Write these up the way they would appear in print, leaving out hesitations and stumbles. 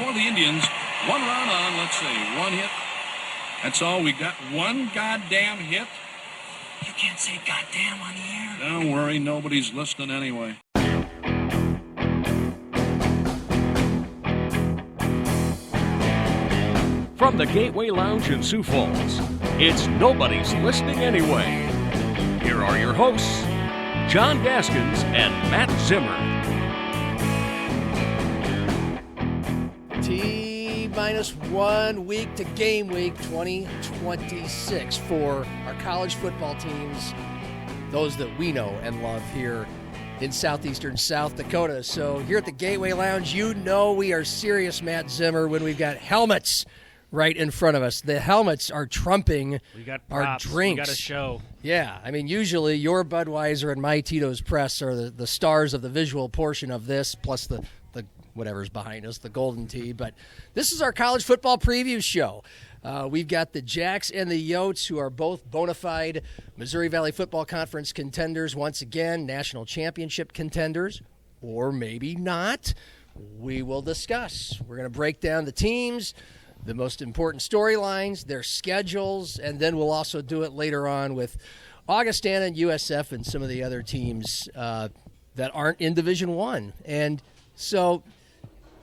for the Indians. 1 run on, let's see, 1 hit. That's all. We got 1 goddamn hit. You can't say goddamn on the air. Don't worry, nobody's listening anyway. From the Gateway Lounge in Sioux Falls, it's Nobody's Listening Anyway. Here are your hosts, John Gaskins and Matt Zimmer. T-1 week to game week 2026 for our college football teams, those that we know and love here in southeastern South Dakota. So here at the Gateway Lounge, you know we are serious, Matt Zimmer, when we've got helmets right in front of us. The helmets are trumping our drinks. We got a show. Yeah, I mean, usually your Budweiser and my Tito's Press are the stars of the visual portion of this, plus the whatever's behind us, the golden tea. But this is our college football preview show. We've got the Jacks and the Yotes, who are both bona fide Missouri Valley Football Conference contenders once again, national championship contenders, or maybe not. We will discuss. We're going to break down the teams, the most important storylines, their schedules, and then we'll also do it later on with Augustana and USF and some of the other teams that aren't in Division I. And so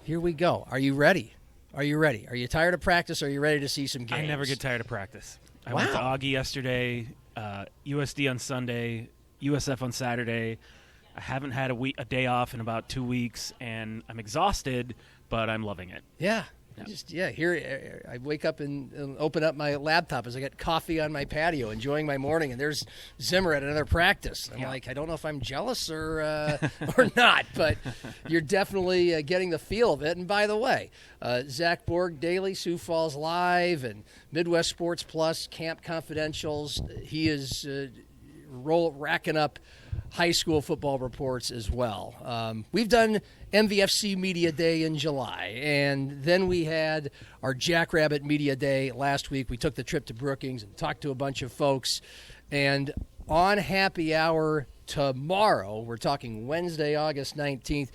here we go. Are you ready? Are you ready? Are you tired of practice? Or are you ready to see some games? I never get tired of practice. I Wow. went to Augie yesterday, USD on Sunday, USF on Saturday. I haven't had a day off in about 2 weeks, and I'm exhausted, but I'm loving it. Yeah. Here I wake up and open up my laptop as I get coffee on my patio, enjoying my morning, and there's Zimmer at another practice. I'm like, I don't know if I'm jealous or not, but you're definitely getting the feel of it. And by the way, Zach Borg Daily, Sioux Falls Live, and Midwest Sports Plus, Camp Confidentials. He is racking up high school football reports as well. We've done MVFC Media Day in July, and then we had our Jackrabbit Media Day last week. We took the trip to Brookings and talked to a bunch of folks, and on happy hour tomorrow, we're talking Wednesday, August 19th,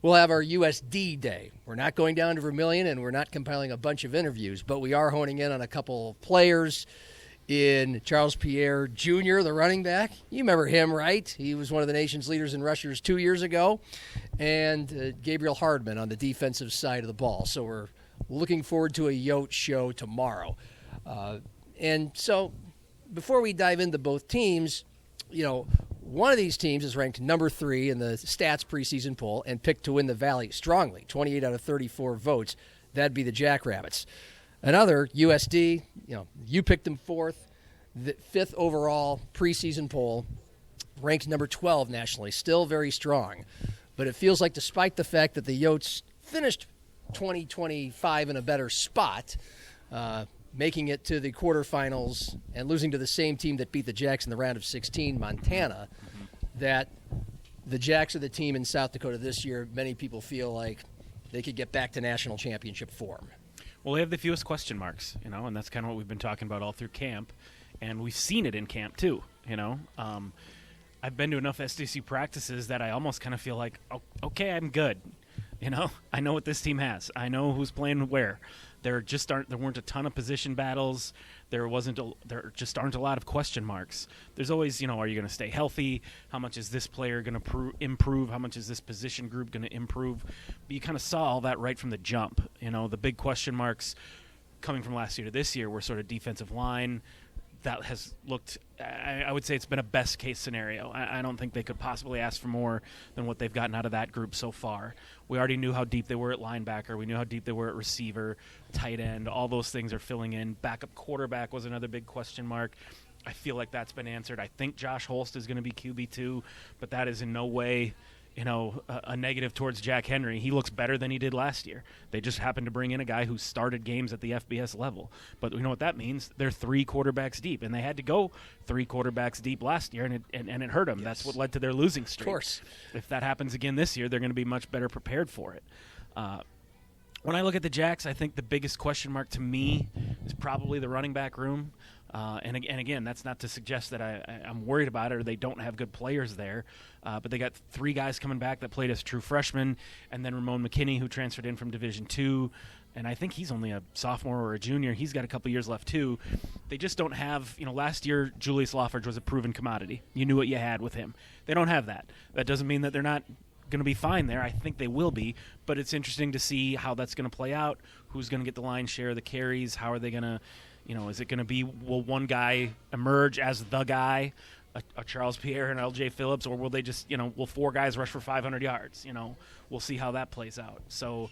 we'll have our USD Day. We're not going down to Vermilion, and we're not compiling a bunch of interviews, but we are honing in on a couple of players in Charles Pierre Jr., the running back. You remember him, right? He was one of the nation's leaders in rushers 2 years ago. And Gabriel Hardman on the defensive side of the ball. So we're looking forward to a Yote show tomorrow. And so before we dive into both teams, one of these teams is ranked number 3 in the stats preseason poll and picked to win the Valley strongly, 28 out of 34 votes. That'd be the Jackrabbits. Another, USD, you picked them 4th, the 5th overall preseason poll, ranked number 12 nationally, still very strong. But it feels like despite the fact that the Yotes finished 2025 in a better spot, making it to the quarterfinals and losing to the same team that beat the Jacks in the round of 16, Montana, that the Jacks are the team in South Dakota this year. Many people feel like they could get back to national championship form. Well, they have the fewest question marks, and that's kind of what we've been talking about all through camp, and we've seen it in camp too, I've been to enough SDSU practices that I almost kind of feel like, okay, I'm good. I know what this team has. I know who's playing where. There weren't a ton of position battles. There just aren't a lot of question marks. There's always, are you going to stay healthy? How much is this player going to improve? How much is this position group going to improve? But you kind of saw all that right from the jump. The big question marks coming from last year to this year were sort of defensive line. That has looked, I would say it's been a best case scenario. I don't think they could possibly ask for more than what they've gotten out of that group so far. We already knew how deep they were at linebacker. We knew how deep they were at receiver, tight end. All those things are filling in. Backup quarterback was another big question mark. I feel like that's been answered. I think Josh Holst is going to be QB2, but that is in no way a negative towards Jack Henry. He looks better than he did last year. They just happened to bring in a guy who started games at the FBS level. But you know what that means? They're 3 quarterbacks deep, and they had to go 3 quarterbacks deep last year, and it hurt them. Yes. That's what led to their losing streak. Of course. If that happens again this year, they're going to be much better prepared for it. When I look at the Jacks, I think the biggest question mark to me is probably the running back room. And again, that's not to suggest that I'm worried about it or they don't have good players there. But they got 3 guys coming back that played as true freshmen, and then Ramon McKinney, who transferred in from Division II. And I think he's only a sophomore or a junior. He's got a couple years left, too. They just don't have, last year Julius Lawford was a proven commodity. You knew what you had with him. They don't have that. That doesn't mean that they're not going to be fine there. I think they will be. But it's interesting to see how that's going to play out, who's going to get the lion's share of the carries, how are they going to, is it going to be, will one guy emerge as the guy, a Charles Pierre and LJ Phillips, or will they just, will 4 guys rush for 500 yards? We'll see how that plays out. So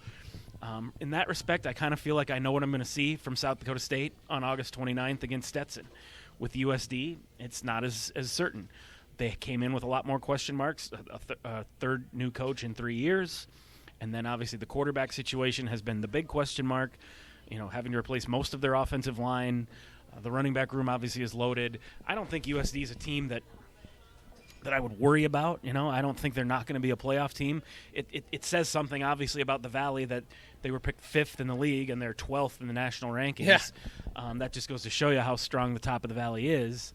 in that respect, I kind of feel like I know what I'm going to see from South Dakota State on August 29th against Stetson. With USD, it's not as certain. They came in with a lot more question marks, a third new coach in 3 years, and then obviously the quarterback situation has been the big question mark, having to replace most of their offensive line. The running back room obviously is loaded. I don't think USD is a team that I would worry about. I don't think they're not going to be a playoff team. It says something, obviously, about the Valley that they were picked 5th in the league and they're 12th in the national rankings. Yeah. That just goes to show you how strong the top of the Valley is.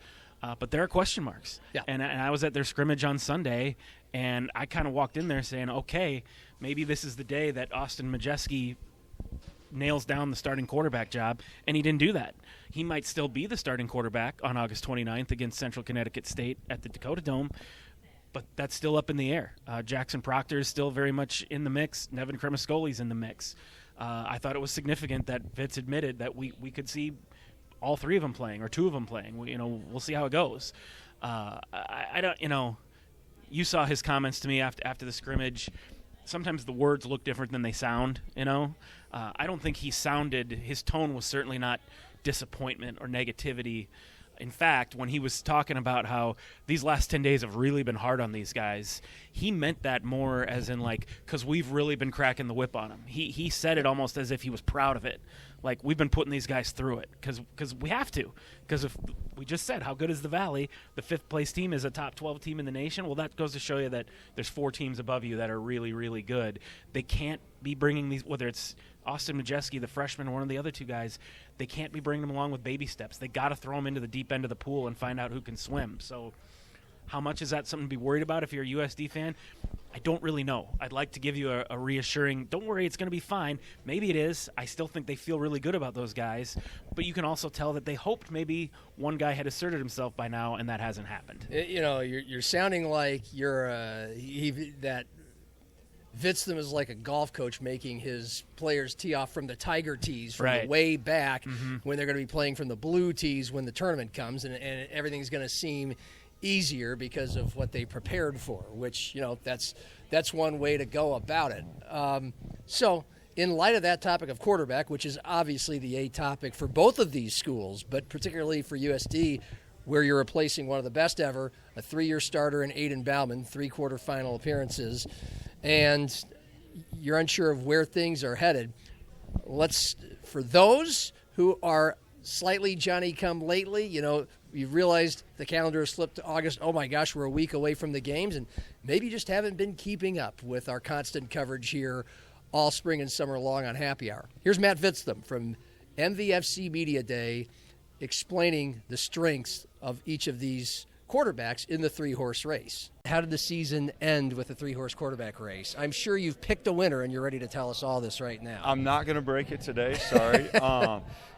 But there are question marks. Yeah. And I was at their scrimmage on Sunday, and I kind of walked in there saying, okay, maybe this is the day that Austin Majeski nails down the starting quarterback job, and he didn't do that. He might still be the starting quarterback on August 29th against Central Connecticut State at the Dakota Dome, but that's still up in the air. Jackson Proctor is still very much in the mix. Nevin Cremascoli's in the mix. I thought it was significant that Fitz admitted that we could see all 3 of them playing or 2 of them playing. We'll see how it goes. I don't, you saw his comments to me after the scrimmage. Sometimes the words look different than they sound, I don't think his tone was certainly not disappointment or negativity. In fact, when he was talking about how these last 10 days have really been hard on these guys, he meant that more as in because we've really been cracking the whip on them. He said it almost as if he was proud of it. Like, we've been putting these guys through it because we have to. Because if we just said, how good is the Valley? The 5th place team is a top 12 team in the nation. Well, that goes to show you that there's 4 teams above you that are really, really good. They can't be bringing these, whether it's Austin Majeski, the freshman, or one of the other 2 guys, they can't be bringing them along with baby steps. They got to throw them into the deep end of the pool and find out who can swim. So how much is that something to be worried about if you're a USD fan? I don't really know. I'd like to give you a reassuring, don't worry, it's going to be fine. Maybe it is. I still think they feel really good about those guys. But you can also tell that they hoped maybe one guy had asserted himself by now, and that hasn't happened. You're sounding like you're that Vitztham is like a golf coach making his players tee off from the tiger tees from the way back when they're going to be playing from the blue tees when the tournament comes, and everything's going to seem easier because of what they prepared for, which, that's one way to go about it. So in light of that topic of quarterback, which is obviously the A topic for both of these schools, but particularly for USD, where you're replacing one of the best ever, a 3-year starter in Aiden Bauman, 3 quarterfinal appearances, and you're unsure of where things are headed. For those who are slightly Johnny-come-lately, you realized the calendar has slipped to August. Oh, my gosh, we're a week away from the games, and maybe you just haven't been keeping up with our constant coverage here all spring and summer long on Happy Hour. Here's Matt Vitztham from MVFC Media Day explaining the strengths of each of these quarterbacks in the 3-horse race. How did the season end with the 3-horse quarterback race? I'm sure you've picked a winner and you're ready to tell us all this right now. I'm not going to break it today, sorry.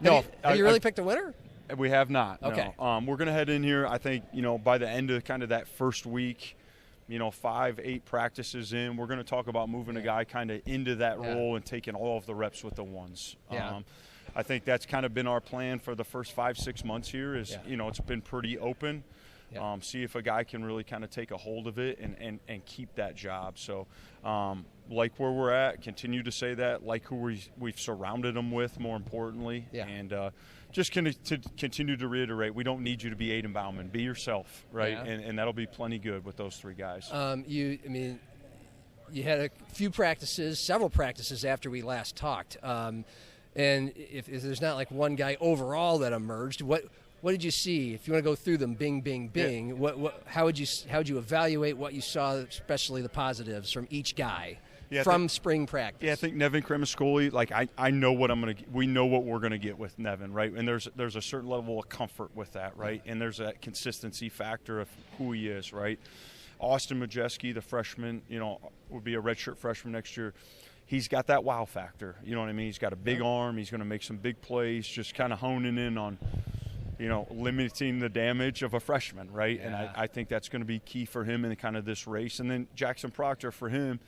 No, have you really picked a winner? We have not. Okay. No. We're going to head in here, I think, by the end of kind of that first week, 5-8 practices in, we're going to talk about moving a guy kind of into that role and taking all of the reps with the ones. Yeah. I think that's kind of been our plan for the first 5-6 months here is, it's been pretty open. Yeah. See if a guy can really kind of take a hold of it and keep that job. So like where we're at, continue to say that, like who we've surrounded them with, more importantly. Yeah. And just to continue to reiterate, we don't need you to be Aiden Bauman. Be yourself, right? Yeah. And that'll be plenty good with those 3 guys. You had a few practices, several practices after we last talked. And if there's not like one guy overall that emerged, what did you see? If you want to go through them, bing, bing, bing. Yeah. How would you evaluate what you saw, especially the positives from each guy? from spring practice. Yeah, I think Nevin Cremascoli, like I know what I'm going to – we know what we're going to get with Nevin, right? And there's a certain level of comfort with that, right? And there's that consistency factor of who he is, right? Austin Majeski, the freshman, would be a redshirt freshman next year. He's got that wow factor. You know what I mean? He's got a big arm. He's going to make some big plays, just kind of honing in on, limiting the damage of a freshman, right? Yeah. And I think that's going to be key for him in kind of this race. And then Jackson Proctor, for him,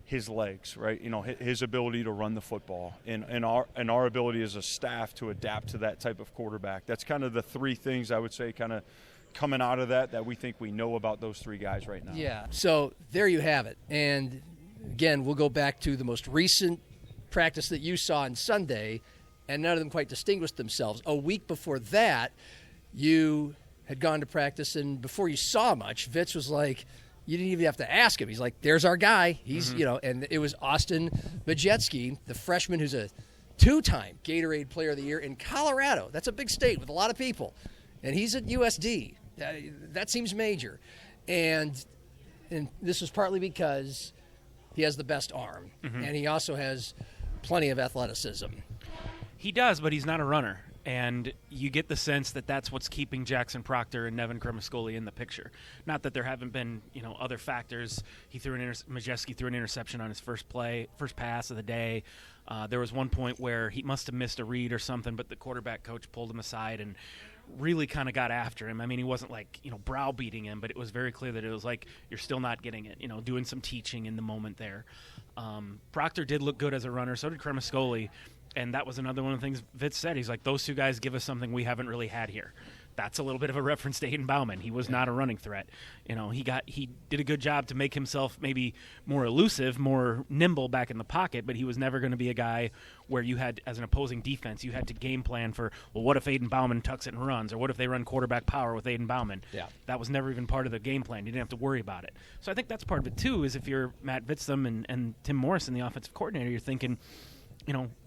his legs, right? His ability to run the football and our ability as a staff to adapt to that type of quarterback. That's kind of the three things I would say kind of coming out of that we think we know about those three guys right now. Yeah, so there you have it. And again, we'll go back to the most recent practice that you saw on Sunday, and none of them quite distinguished themselves. A week before that, you had gone to practice, and before you saw much, Vitz was like, you didn't even have to ask him. He's like, there's our guy. He's, and it was Austin Majeski, the freshman who's a two-time Gatorade Player of the Year in Colorado. That's a big state with a lot of people. And he's at USD. That seems major. And this was partly because he has the best arm, and he also has plenty of athleticism. He does, but he's not a runner. And you get the sense that that's what's keeping Jackson Proctor and Nevin Cremascoli in the picture. Not that there haven't been, other factors. Majeski threw an interception on his first pass of the day. There was one point where he must have missed a read or something, but the quarterback coach pulled him aside and really kind of got after him. I mean, he wasn't like, browbeating him, but it was very clear that it was like, you're still not getting it, doing some teaching in the moment there. Proctor did look good as a runner. So did Cremascoli. And that was another one of the things Vitz said. He's like, those two guys give us something we haven't really had here. That's a little bit of a reference to Hayden Bauman. He was not a running threat. He did a good job to make himself maybe more elusive, more nimble back in the pocket, but he was never going to be a guy where you had, as an opposing defense, you had to game plan for, well, what if Hayden Bauman tucks it and runs, or what if they run quarterback power with Hayden Bauman? Yeah. That was never even part of the game plan. You didn't have to worry about it. So I think that's part of it, too, is if you're Matt Vitztham and Tim Morrison, the offensive coordinator, you're thinking,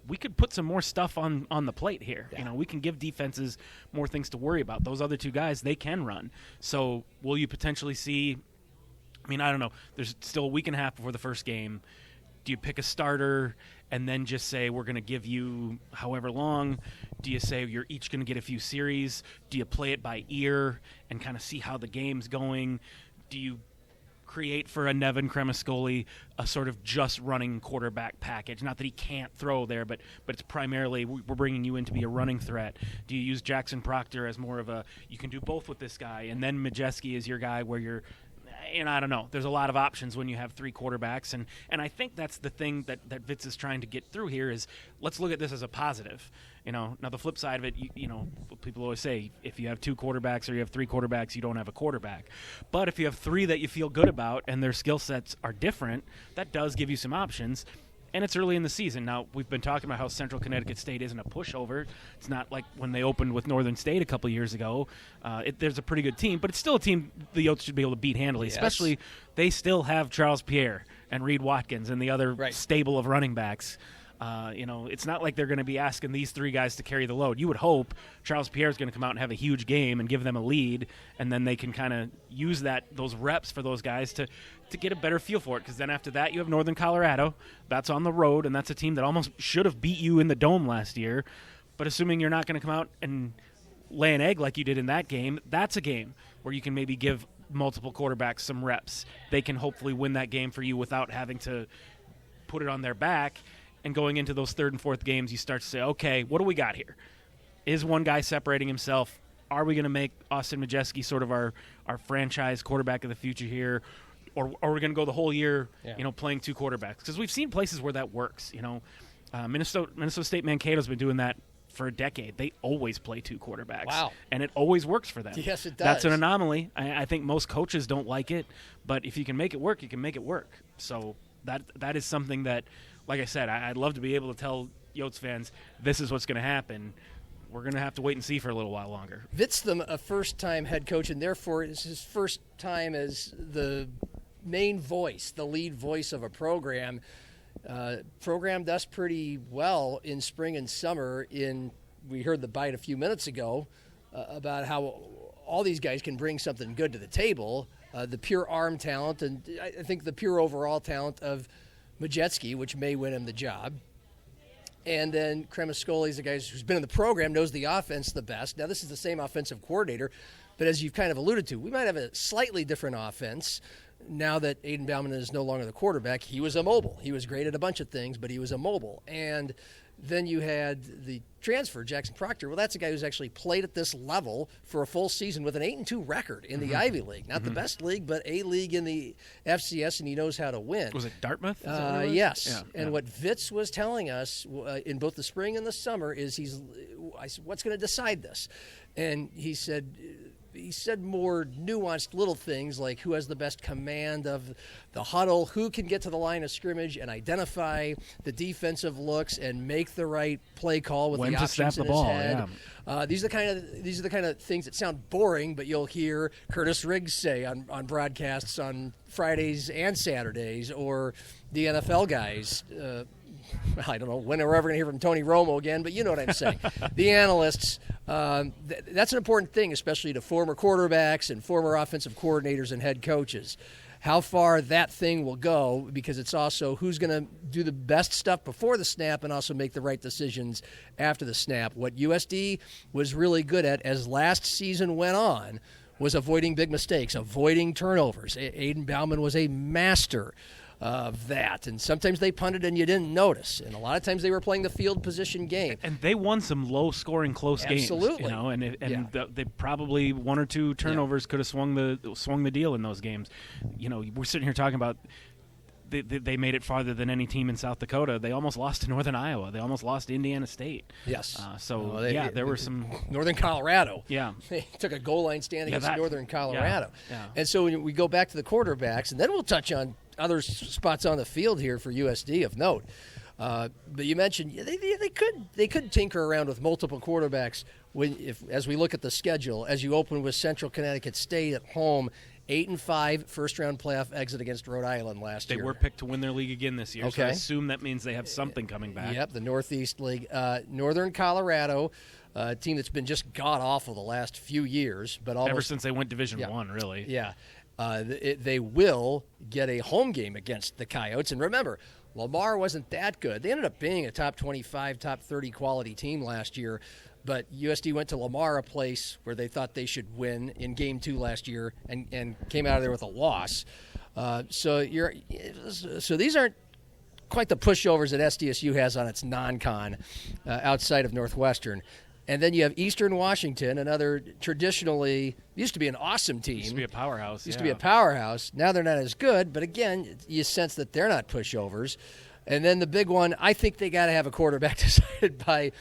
we could put some more stuff on the plate here. Yeah. We can give defenses more things to worry about. Those other two guys, they can run. So will you potentially see – I don't know. There's still a week and a half before the first game. Do you pick a starter and then just say we're going to give you however long? Do you say you're each going to get a few series? Do you play it by ear and kind of see how the game's going? Do you create for a Nevin Cremascoli a sort of just running quarterback package? Not that he can't throw there, but it's primarily we're bringing you in to be a running threat. Do you use Jackson Proctor as more of a you can do both with this guy, and then Majeski is your guy where you're I don't know. There's a lot of options when you have three quarterbacks, and I think that's the thing that Vitz is trying to get through here is let's look at this as a positive. Now the flip side of it, people always say if you have two quarterbacks or you have three quarterbacks, you don't have a quarterback. But if you have three that you feel good about and their skill sets are different, that does give you some options. And it's early in the season. Now, we've been talking about how Central Connecticut State isn't a pushover. It's not like when they opened with Northern State a couple years ago. There's a pretty good team, but it's still a team the Yotes should be able to beat handily, especially they still have Charles Pierre and Reed Watkins and the other stable of running backs. It's not like they're going to be asking these three guys to carry the load. You would hope Charles Pierre is going to come out and have a huge game and give them a lead, and then they can kind of use those reps for those guys to get a better feel for it. Because then after that, you have Northern Colorado. That's on the road, and that's a team that almost should have beat you in the Dome last year. But assuming you're not going to come out and lay an egg like you did in that game, that's a game where you can maybe give multiple quarterbacks some reps. They can hopefully win that game for you without having to put it on their back. And going into those third and fourth games, you start to say, okay, what do we got here? Is one guy separating himself? Are we going to make Austin Majeski sort of our franchise quarterback of the future here? Or are we going to go the whole year, playing two quarterbacks? Because we've seen places where that works. Minnesota State Mankato's been doing that for a decade. They always play two quarterbacks. Wow. And it always works for them. Yes, it does. That's an anomaly. I think most coaches don't like it. But if you can make it work, you can make it work. So that is something that, like I said, I'd love to be able to tell Yotes fans this is what's going to happen. We're going to have to wait and see for a little while longer. Vitztham, a first-time head coach, and therefore it's his first time as the main voice, the lead voice of a program. Programmed us pretty well in spring and summer. We heard the bite a few minutes ago about how all these guys can bring something good to the table. The pure arm talent, and I think the pure overall talent of Majewski, which may win him the job. And then Cremascoli's the guy who's been in the program, knows the offense the best. Now, this is the same offensive coordinator, but as you've kind of alluded to, we might have a slightly different offense now that Aiden Bauman is no longer the quarterback. He was immobile. He was great at a bunch of things, but he was immobile. And then you had the transfer, Jackson Proctor. Well, that's a guy who's actually played at this level for a full season with an 8-2 record in the Ivy League. Not the best league, but a league in the FCS, and he knows how to win. Was it Dartmouth? Is that what it was? Yes. And what Vitz was telling us in both the spring and the summer is I said, what's going to decide this? And he said more nuanced little things like who has the best command of the huddle, who can get to the line of scrimmage and identify the defensive looks and make the right play call with when the to options snap in the ball. his head. Yeah. These are the kind of things that sound boring, but you'll hear Curtis Riggs say on broadcasts on Fridays and Saturdays, or the NFL guys. I don't know when we're ever going to hear from Tony Romo again, but you know what I'm saying. The analysts, that's an important thing, especially to former quarterbacks and former offensive coordinators and head coaches. How far that thing will go, because it's also who's going to do the best stuff before the snap and also make the right decisions after the snap. What USD was really good at as last season went on was avoiding big mistakes, avoiding turnovers. Aiden Bauman was a master of that, and sometimes they punted and you didn't notice, and a lot of times they were playing the field position game. And they won some low-scoring, close games. Absolutely. You know, they probably one or two turnovers could have swung the deal in those games. You know, we're sitting here talking about they made it farther than any team in South Dakota. They almost lost to Northern Iowa. They almost lost to Indiana State. Yes. There were some Northern Colorado. Yeah. They took a goal line stand against Northern Colorado. Yeah. And so when we go back to the quarterbacks, and then we'll touch on other spots on the field here for USD of note. But you mentioned they could tinker around with multiple quarterbacks as we look at the schedule. As you open with Central Connecticut State at home, 8-5 first-round playoff exit against Rhode Island last year. They were picked to win their league again this year, Okay. so I assume that means they have something coming back. Yep, the Northeast League. Northern Colorado, a team that's been just god-awful the last few years. But ever since they went Division I, really. Yeah. They will get a home game against the Coyotes. And remember, Lamar wasn't that good. They ended up being a top 25, top 30 quality team last year. But USD went to Lamar, a place where they thought they should win in Game 2 last year, and came out of there with a loss. So these aren't quite the pushovers that SDSU has on its non-con outside of Northwestern. And then you have Eastern Washington, another traditionally used to be an awesome team. Used to be a powerhouse. Used to be a powerhouse. Now they're not as good, but again, you sense that they're not pushovers. And then the big one, I think they got to have a quarterback decided by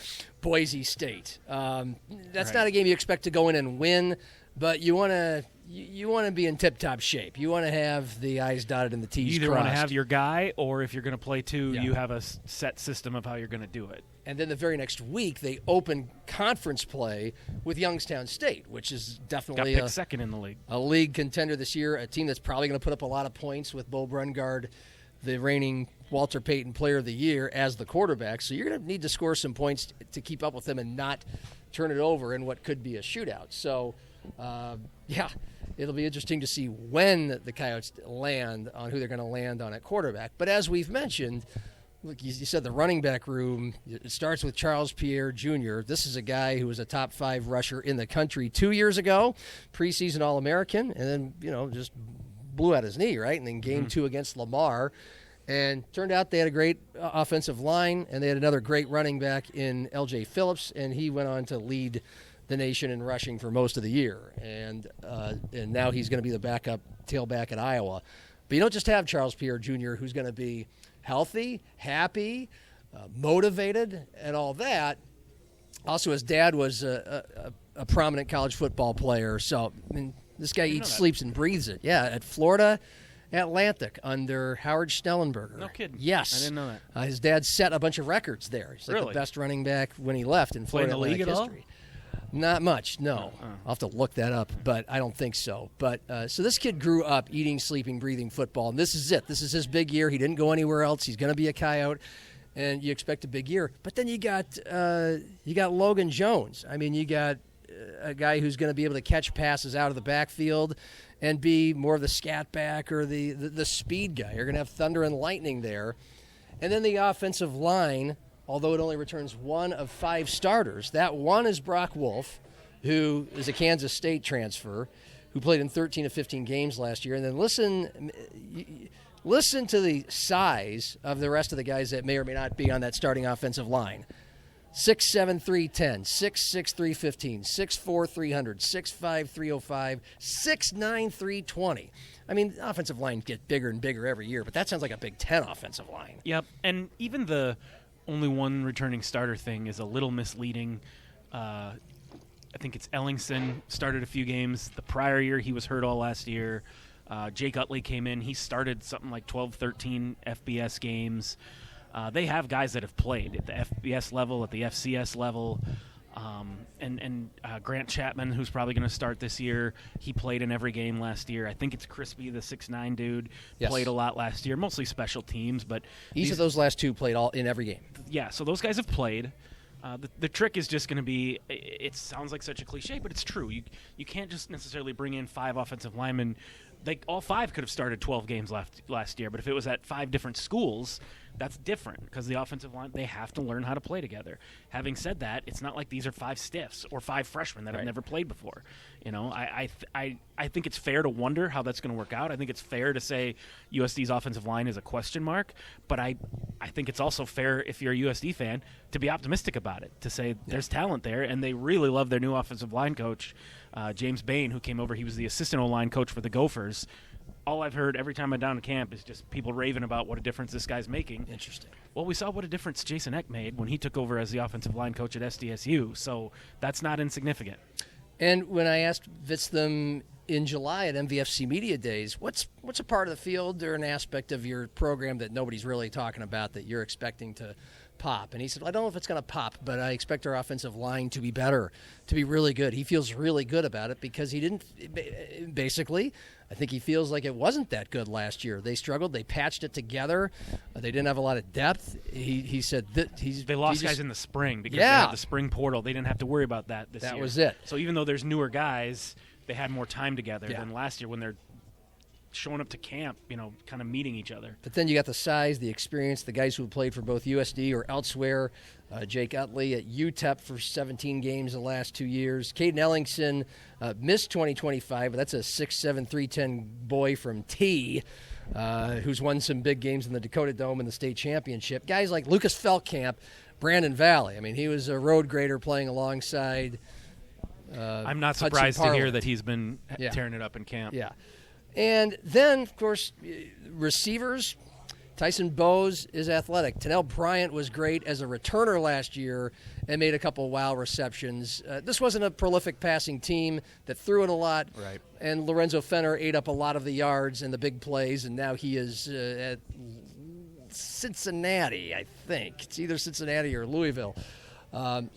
Boise State. That's not a game you expect to go in and win, but you want to be in tip-top shape. You want to have the I's dotted and the T's crossed. You either want to have your guy, or if you're going to play two, you have a set system of how you're going to do it. And then the very next week, they open conference play with Youngstown State, which is definitely got picked second in the league. A league contender this year, a team that's probably going to put up a lot of points with Bo Brungard, the reigning Walter Payton Player of the Year, as the quarterback. So you're going to need to score some points to keep up with them and not turn it over in what could be a shootout. So, it'll be interesting to see when the Coyotes land on who they're going to land on at quarterback. But as we've mentioned, look, you said the running back room, it starts with Charles Pierre Jr. This is a guy who was a top 5 rusher in the country 2 years ago, preseason All-American, and then, just blew out his knee, right? And then Game 2 against Lamar. And turned out they had a great offensive line, and they had another great running back in L.J. Phillips, and he went on to lead the nation in rushing for most of the year. And now he's going to be the backup tailback at Iowa. But you don't just have Charles Pierre Jr., who's going to be healthy, happy, motivated, and all that. Also, his dad was a prominent college football player. So, I mean, this guy eats, sleeps, and breathes it. Yeah, at Florida Atlantic under Howard Schnellenberger. No kidding. Yes. I didn't know that. His dad set a bunch of records there. He's like the best running back when he left in Florida Atlantic history. Not much, no. I'll have to look that up, but I don't think so. But so this kid grew up eating, sleeping, breathing football, and this is it. This is his big year. He didn't go anywhere else. He's going to be a Coyote, and you expect a big year. But then you got Logan Jones. I mean, you got a guy who's going to be able to catch passes out of the backfield and be more of the scat back or the speed guy. You're going to have thunder and lightning there. And then the offensive line, although it only returns 1 of 5 starters, that one is Brock Wolf, who is a Kansas State transfer, who played in 13 of 15 games last year. And then listen to the size of the rest of the guys that may or may not be on that starting offensive line. 6'7", 310, 6'6", 315, 6'4", 300, 6'5", 305, 6'9", 320. I mean, the offensive lines get bigger and bigger every year, but that sounds like a Big Ten offensive line. Yep, and even the only one returning starter thing is a little misleading. I think it's Ellingson started a few games. The prior year, he was hurt all last year. Jake Utley came in. He started something like 12, 13 FBS games. They have guys that have played at the FBS level, at the FCS level, and Grant Chapman, who's probably going to start this year. He played in every game last year. I think it's Crispy, the 6'9" dude, played a lot last year, mostly special teams. But each of those last 2 played all in every game. Yeah, so those guys have played. The trick is just going to be, it sounds like such a cliche, but it's true. You can't just necessarily bring in 5 offensive linemen. All 5 could have started 12 games last year, but if it was at 5 different schools, that's different because the offensive line, they have to learn how to play together. Having said that, it's not like these are 5 stiffs or 5 freshmen that have never played before. You know, I think it's fair to wonder how that's going to work out. I think it's fair to say USD's offensive line is a question mark, but I think it's also fair, if you're a USD fan, to be optimistic about it, to say there's talent there, and they really love their new offensive line coach, James Bain, who came over. He was the assistant O-line coach for the Gophers. All I've heard every time I'm down to camp is just people raving about what a difference this guy's making. Interesting. Well, we saw what a difference Jason Eck made when he took over as the offensive line coach at SDSU, so that's not insignificant. And when I asked Vitztham in July at MVFC Media Days, what's a part of the field or an aspect of your program that nobody's really talking about that you're expecting to pop? And he said, I don't know if it's going to pop, but I expect our offensive line to be better, to be really good. He feels really good about it because he didn't, basically, I think he feels like it wasn't that good last year. They struggled. They patched it together. They didn't have a lot of depth. He said that they lost guys in the spring because they had the spring portal. They didn't have to worry about that this year. That was it. So even though there's newer guys, they had more time together than last year when they're showing up to camp, kind of meeting each other. But then you got the size, the experience, the guys who have played for both USD or elsewhere. Jake Utley at UTEP for 17 games in the last 2 years. Caden Ellingson missed 2025, but that's a 6'7", 310 boy from T who's won some big games in the Dakota Dome and the state championship. Guys like Lucas Feldkamp, Brandon Valley. I mean, he was a road grader playing alongside I'm not surprised to hear that he's been tearing it up in camp. Yeah. And then, of course, receivers. Tyson Bowes is athletic. Tennell Bryant was great as a returner last year and made a couple wow receptions. This wasn't a prolific passing team that threw it a lot. Right. And Lorenzo Fenner ate up a lot of the yards and the big plays, and now he is at Cincinnati, I think. It's either Cincinnati or Louisville.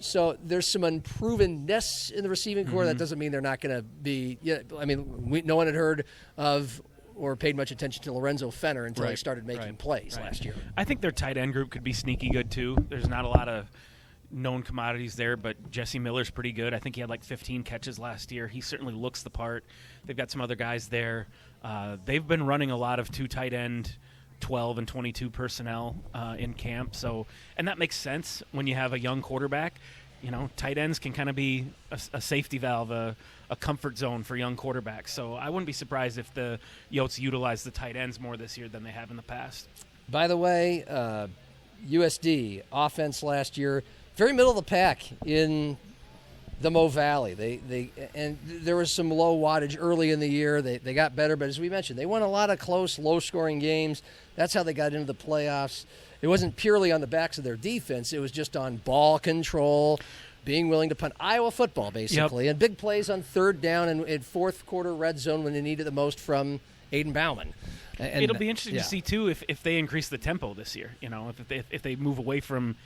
So there's some unprovenness in the receiving corps. That doesn't mean they're not going to be. No one had heard of or paid much attention to Lorenzo Fenner until he started making plays last year. I think their tight end group could be sneaky good too. There's not a lot of known commodities there, but Jesse Miller's pretty good. I think he had like 15 catches last year. He certainly looks the part. They've got some other guys there. They've been running a lot of 2 tight end 12 and 22 personnel in camp. And that makes sense when you have a young quarterback. Tight ends can kind of be a safety valve, a comfort zone for young quarterbacks. So I wouldn't be surprised if the Yotes utilize the tight ends more this year than they have in the past. By the way, USD offense last year, very middle of the pack in the Mo Valley. And there was some low wattage early in the year. They got better, but as we mentioned, they won a lot of close, low-scoring games. That's how they got into the playoffs. It wasn't purely on the backs of their defense. It was just on ball control, being willing to punt Iowa football, basically, and big plays on third down and fourth quarter red zone when they needed the most from Aiden Bauman. And it'll be interesting to see, too, if they increase the tempo this year, if they move away from,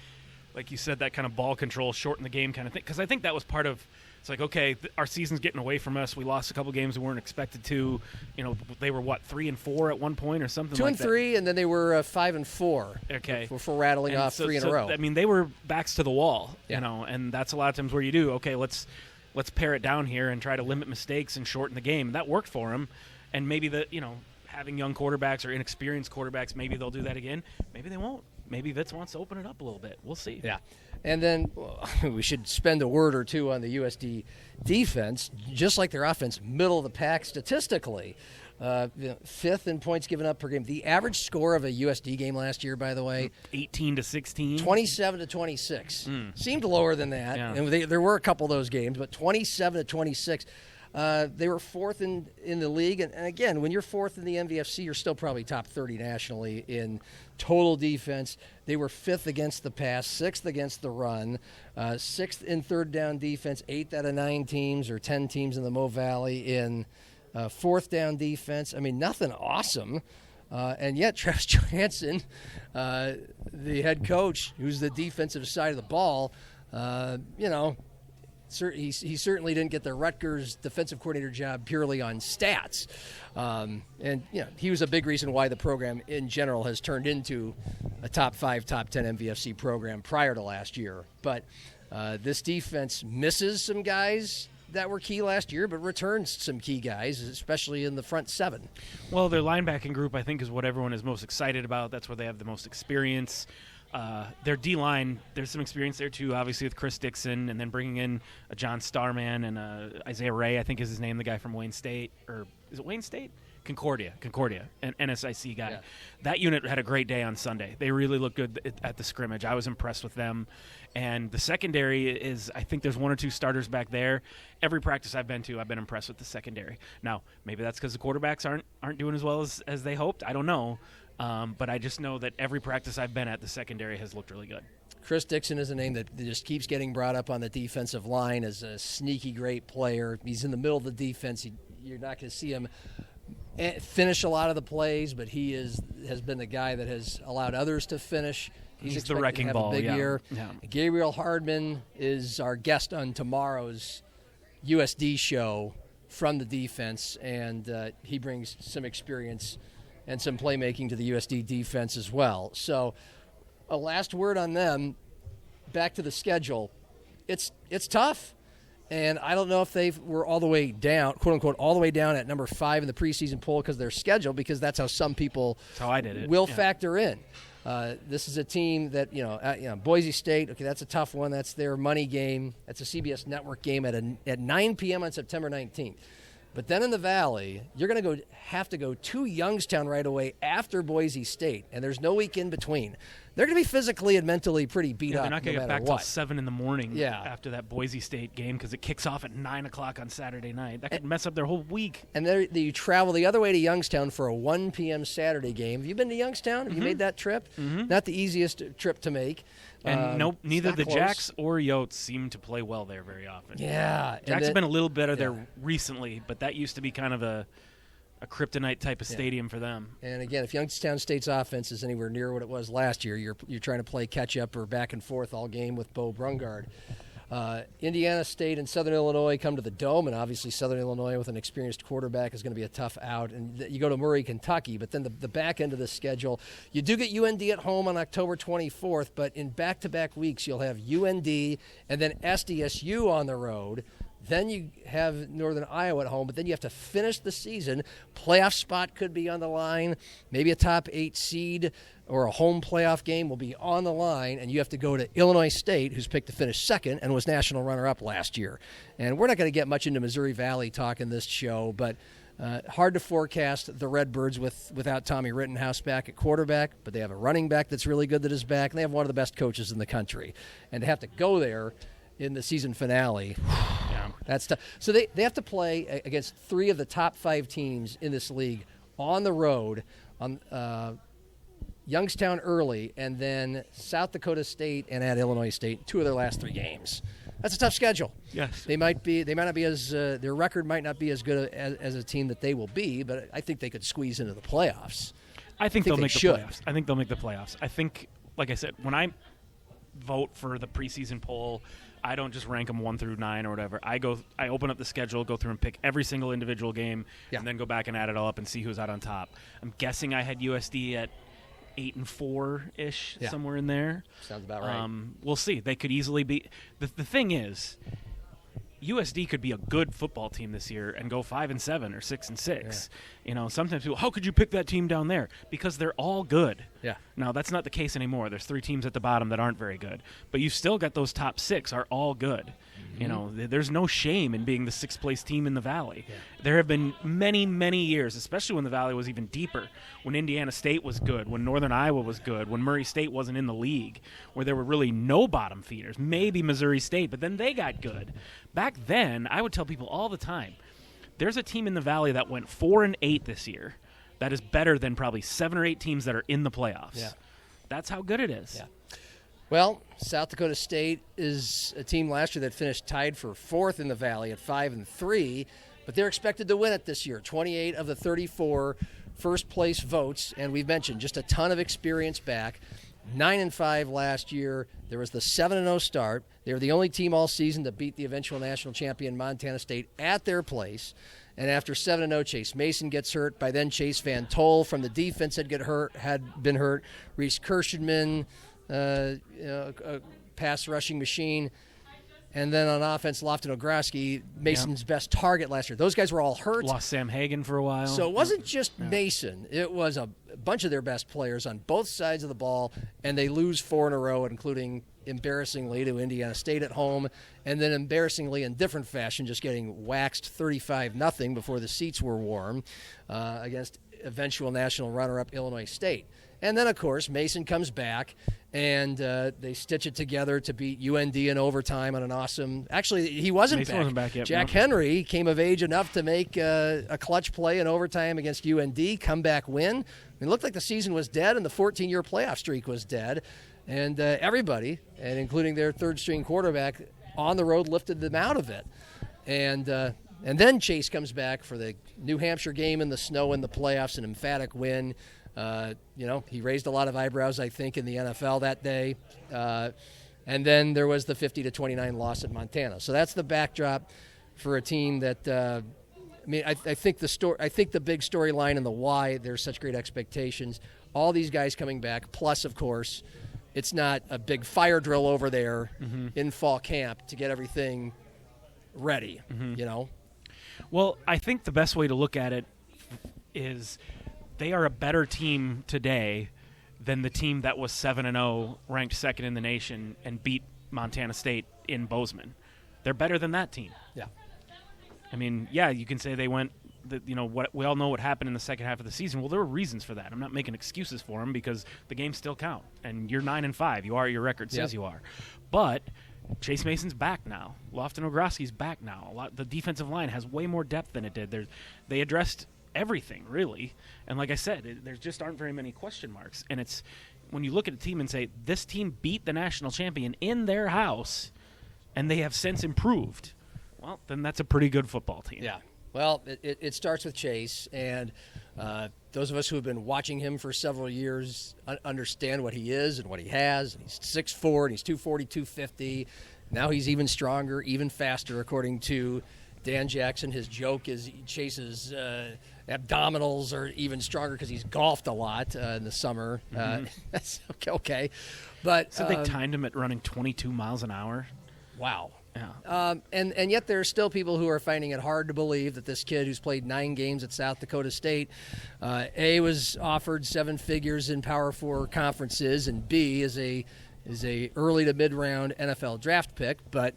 like you said, that kind of ball control, shorten the game kind of thing. Because I think that was part of, it's like, okay, our season's getting away from us. We lost a couple games we weren't expected to. They were, 3-4 at one point or something like that? 2-3, and then they were 5-4. Okay. For rattling off 3 in a row. I mean, they were backs to the wall, and that's a lot of times where you do, okay, let's let's pare it down here and try to limit mistakes and shorten the game. That worked for him, and maybe having young quarterbacks or inexperienced quarterbacks, maybe they'll do that again. Maybe they won't. Maybe Vitz wants to open it up a little bit. We'll see. Yeah. And then we should spend a word or two on the USD defense. Just like their offense, middle of the pack statistically. Fifth in points given up per game. The average score of a USD game last year, by the way, 18-16, 27-26. Seemed lower than that, and there were a couple of those games, but 27-26. They were fourth in the league, and again, when you're fourth in the MVFC, you're still probably top 30 nationally in total defense. They were fifth against the pass, sixth against the run, sixth in third down defense, 8 out of 9 teams or 10 teams in the Mo Valley in fourth down defense. I mean, nothing awesome. And yet Travis Johansson, the head coach, who's the defensive side of the ball, he certainly didn't get the Rutgers defensive coordinator job purely on stats. And he was a big reason why the program in general has turned into a top 5, top 10 MVFC program prior to last year. But this defense misses some guys that were key last year, but returns some key guys, especially in the front 7. Well, their linebacking group, I think, is what everyone is most excited about. That's where they have the most experience. Their D-line, there's some experience there, too, obviously, with Chris Dixon, and then bringing in a John Starman and Isaiah Ray, I think is his name, the guy from Wayne State. Or is it Wayne State? Concordia, an NSIC guy. Yeah. That unit had a great day on Sunday. They really looked good at the scrimmage. I was impressed with them. And the secondary is, I think there's 1 or 2 starters back there. Every practice I've been to, I've been impressed with the secondary. Now, maybe that's because the quarterbacks aren't doing as well as they hoped. I don't know. But I just know that every practice I've been at, the secondary has looked really good. Chris Dixon is a name that just keeps getting brought up on the defensive line as a sneaky great player. He's in the middle of the defense. You're not going to see him finish a lot of the plays, but he has been the guy that has allowed others to finish. He's the wrecking ball. A big year. Yeah. Gabriel Hardman is our guest on tomorrow's USD show from the defense, and he brings some experience and some playmaking to the USD defense as well. So a last word on them, back to the schedule. It's tough. And I don't know if they were all the way down, quote unquote, all the way down at number 5 in the preseason poll because of their schedule, because that's how some people will factor in. This is a team that, Boise State, okay, that's a tough one. That's their money game. That's a CBS network game at 9 p.m. on September 19th. But then in the Valley, you're going to have to go to Youngstown right away after Boise State, and there's no week in between. They're going to be physically and mentally pretty beat up. They're not going to get back till 7 in the morning after that Boise State game because it kicks off at 9 o'clock on Saturday night. That could mess up their whole week. And then you travel the other way to Youngstown for a 1 p.m. Saturday game. Have you been to Youngstown? Have you made that trip? Mm-hmm. Not the easiest trip to make. And neither the Jacks or Yotes seem to play well there very often. Yeah. Jacks have been a little better there recently, but that used to be kind of a kryptonite type of stadium for them. And again, if Youngstown State's offense is anywhere near what it was last year, you're trying to play catch up or back and forth all game with Bo Brungard. Indiana State and Southern Illinois come to the Dome, and obviously Southern Illinois with an experienced quarterback is going to be a tough out. And you go to Murray, Kentucky, but then the back end of the schedule, you do get UND at home on October 24th, but in back-to-back weeks you'll have UND and then SDSU on the road. Then you have Northern Iowa at home, but then you have to finish the season. Playoff spot could be on the line. Maybe a top 8 seed or a home playoff game will be on the line, and you have to go to Illinois State, who's picked to finish second and was national runner-up last year. And we're not going to get much into Missouri Valley talk in this show, but hard to forecast the Redbirds without Tommy Rittenhouse back at quarterback, but they have a running back that's really good that is back, and they have one of the best coaches in the country. And to have to go there in the season finale, that's tough. So they have to play against 3 of the top 5 teams in this league on the road, on Youngstown early, and then South Dakota State and at Illinois State, 2 of their last 3 games. That's a tough schedule. Yes. They might not be as their record might not be as good as a team that they will be, but I think they could squeeze into the playoffs. I think they'll make the playoffs. I think they'll make the playoffs. I think, like I said, when I vote for the preseason poll, I don't just rank them 1 through 9 or whatever. I open up the schedule, go through and pick every single individual game, and then go back and add it all up and see who's out on top. I'm guessing I had USD at 8-4-ish, somewhere in there. Sounds about right. We'll see. They could easily be. The thing is, USD could be a good football team this year and go 5-7 or 6-6. Sometimes people, how could you pick that team down there? Because they're all good. Yeah. Now that's not the case anymore. There's 3 teams at the bottom that aren't very good, but you've still got those top 6 are all good. There's no shame in being the 6th place team in the Valley. Yeah. There have been many, many years, especially when the Valley was even deeper, when Indiana State was good, when Northern Iowa was good, when Murray State wasn't in the league, where there were really no bottom feeders, maybe Missouri State, but then they got good. Back then, I would tell people all the time, there's a team in the Valley that went 4-8 this year that is better than probably 7 or 8 teams that are in the playoffs. Yeah. That's how good it is. Yeah. Well, South Dakota State is a team last year that finished tied for 4th in the Valley at 5-3, but they're expected to win it this year. 28 of the 34 first-place votes, and we've mentioned just a ton of experience back. 9-5 last year. There was the 7-0 start. They were the only team all season to beat the eventual national champion Montana State at their place. And after 7-0, Chase Mason gets hurt. By then, Chase Van Tol from the defense had been hurt. Reese Kirschenman, a pass rushing machine. And then on offense, Lofton Ogroski, Mason's best target last year. Those guys were all hurt. Lost Sam Hagen for a while. So it wasn't just Mason. It was a bunch of their best players on both sides of the ball, and they lose 4 in a row, including embarrassingly to Indiana State at home, and then embarrassingly in different fashion, just getting waxed 35-0 before the seats were warm against eventual national runner-up Illinois State. And then, of course, Mason comes back, and they stitch it together to beat UND in overtime on an awesome – actually, he wasn't back yet. Jack Henry came of age enough to make a clutch play in overtime against UND, comeback win. It looked like the season was dead and the 14-year playoff streak was dead. And everybody, and including their third-string quarterback, on the road lifted them out of it. And then Chase comes back for the New Hampshire game in the snow in the playoffs, an emphatic win. He raised a lot of eyebrows, I think, in the NFL that day. And then there was the 50-29 loss at Montana. So that's the backdrop for a team that I think the big storyline and the why there's such great expectations. All these guys coming back, plus, of course, it's not a big fire drill over there in fall camp to get everything ready, Well, I think the best way to look at it is they are a better team today than the team that was 7-0, ranked 2nd in the nation, and beat Montana State in Bozeman. They're better than that team. Yeah. I mean, yeah, you can say they went – what we all know what happened in the second half of the season. Well, there were reasons for that. I'm not making excuses for them because the games still count. And you're 9-5. You are. Your record says you are. But Chase Mason's back now. Lofton Ogroski's back now. The defensive line has way more depth than it did. They addressed everything, really. And like I said, there just aren't very many question marks. And it's when you look at a team and say, this team beat the national champion in their house, and they have since improved, well, then that's a pretty good football team. Yeah. Well, it starts with Chase, and those of us who have been watching him for several years understand what he is and what he has. And he's 6'4", and he's 240, 250. Now he's even stronger, even faster, according to Dan Jackson. His joke is Chase's abdominals are even stronger because he's golfed a lot in the summer. That's okay. But so they timed him at running 22 miles an hour. Wow. Yeah. And yet there are still people who are finding it hard to believe that this kid who's played 9 games at South Dakota State, A, was offered 7 figures in Power 4 conferences, and B, is a early to mid-round NFL draft pick. But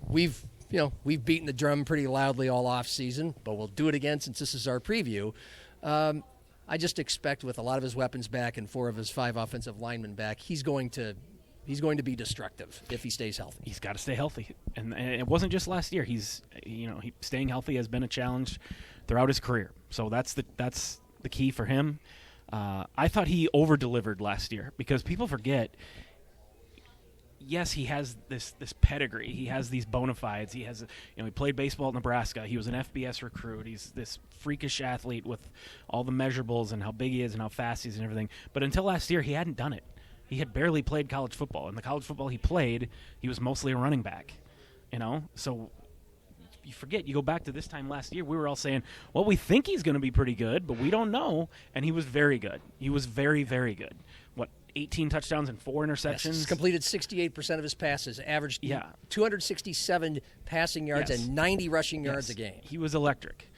we've beaten the drum pretty loudly all off season, but we'll do it again since this is our preview. I just expect with a lot of his weapons back and 4 of his 5 offensive linemen back, he's going to be destructive if he stays healthy. He's got to stay healthy, and it wasn't just last year. Staying healthy has been a challenge throughout his career. So that's the key for him. I thought he over-delivered last year because people forget. Yes, he has this pedigree. He has these bona fides. He has he played baseball at Nebraska. He was an FBS recruit. He's this freakish athlete with all the measurables and how big he is and how fast he is and everything. But until last year, he hadn't done it. He had barely played college football. And the college football he played, he was mostly a running back. So you forget, you go back to this time last year, we were all saying, well, we think he's going to be pretty good, but we don't know. And he was very good. He was very, very good. 18 touchdowns and 4 interceptions. Yes, he's completed 68% of his passes, averaged 267 passing yards and 90 rushing yards a game. He was electric.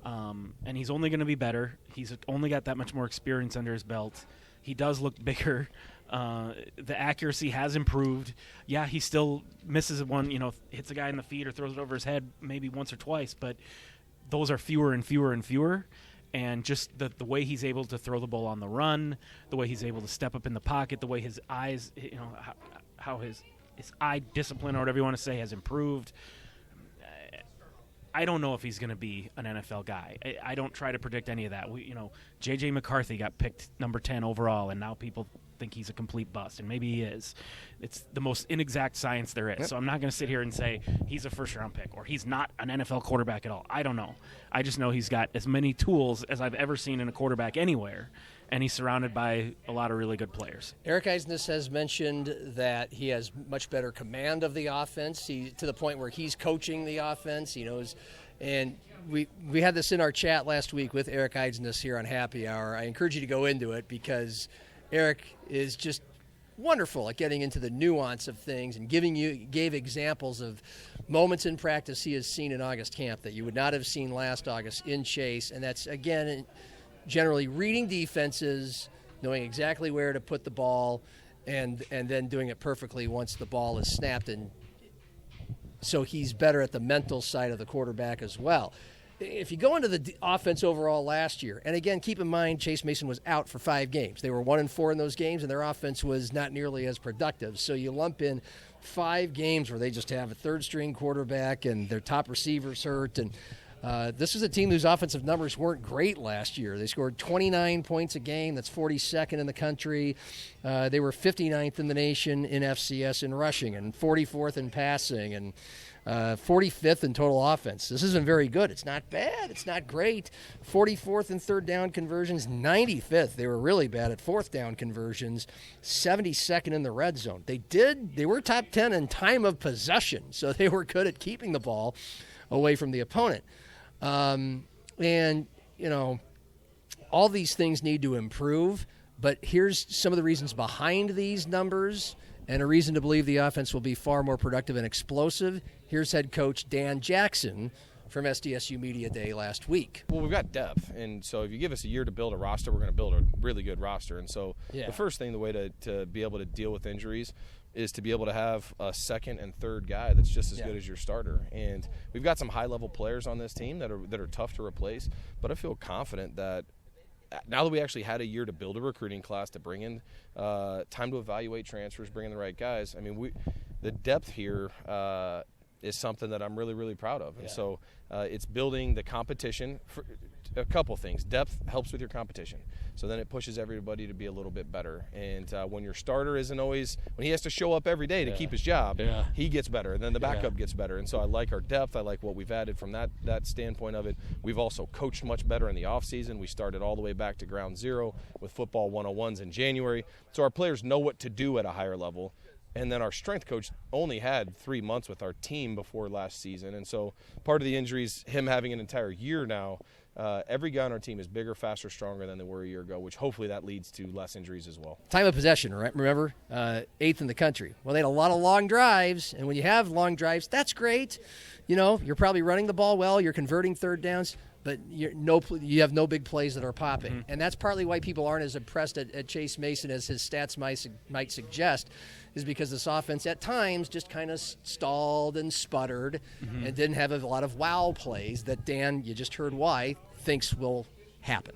And he's only going to be better. He's only got that much more experience under his belt. He does look bigger. The accuracy has improved. Yeah, he still misses one, hits a guy in the feet or throws it over his head maybe once or twice, but those are fewer and fewer and fewer. And just the way he's able to throw the ball on the run, the way he's able to step up in the pocket, the way his eyes, how his eye discipline or whatever you want to say has improved. I don't know if he's going to be an NFL guy. I don't try to predict any of that. J.J. McCarthy got picked number 10 overall, and now people think he's a complete bust, and maybe he is. It's the most inexact science there is. Yep. So I'm not going to sit here and say he's a first-round pick or he's not an NFL quarterback at all. I don't know. I just know he's got as many tools as I've ever seen in a quarterback anywhere, and he's surrounded by a lot of really good players. Eric Eisnes has mentioned that he has much better command of the offense, to the point where he's coaching the offense. He knows, and we had this in our chat last week with Eric Eisnes here on Happy Hour. I encourage you to go into it because Eric is just wonderful at getting into the nuance of things and gave examples of moments in practice he has seen in August camp that you would not have seen last August in Chase, and that's, again, generally reading defenses, knowing exactly where to put the ball, and then doing it perfectly once the ball is snapped. And so he's better at the mental side of the quarterback as well. If you go into the offense overall last year, and again, keep in mind Chase Mason was out for 5 games. They were 1-4 in those games, and their offense was not nearly as productive. So you lump in 5 games where they just have a third-string quarterback and their top receivers hurt, and this is a team whose offensive numbers weren't great last year. They scored 29 points a game. That's 42nd in the country. They were 59th in the nation in FCS in rushing and 44th in passing and 45th in total offense. This isn't very good. It's not bad. It's not great. 44th in third down conversions, 95th. They were really bad at fourth down conversions, 72nd in the red zone. They were top 10 in time of possession, so they were good at keeping the ball away from the opponent. All these things need to improve, but here's some of the reasons behind these numbers and a reason to believe the offense will be far more productive and explosive. Here's head coach Dan Jackson from SDSU Media Day last week. Well, we've got depth, and so if you give us a year to build a roster, we're going to build a really good roster. And so the first thing, the way to be able to deal with injuries is to be able to have a second and third guy that's just as good as your starter. And we've got some high-level players on this team that are tough to replace, but I feel confident that now that we actually had a year to build a recruiting class, to bring in time to evaluate transfers, bring in the right guys, I mean, the depth here is something that I'm really, really proud of. And so it's building the competition for a couple things. Depth helps with your competition. So then it pushes everybody to be a little bit better. And when your starter isn't always – when he has to show up every day to keep his job, he gets better. And then the backup gets better. And so I like our depth. I like what we've added from that standpoint of it. We've also coached much better in the offseason. We started all the way back to ground zero with football 101s in January. So our players know what to do at a higher level. And then our strength coach only had 3 months with our team before last season. And so part of the injuries, him having an entire year now, every guy on our team is bigger, faster, stronger than they were a year ago, which hopefully that leads to less injuries as well. Time of possession, right? Remember, 8th in the country. Well, they had a lot of long drives, and when you have long drives, that's great. You're probably running the ball well, you're converting third downs, but you have no big plays that are popping. Mm-hmm. And that's partly why people aren't as impressed at Chase Mason as his stats might suggest, is because this offense at times just kind of stalled and sputtered and didn't have a lot of wow plays that Dan, you just heard why, thinks will happen.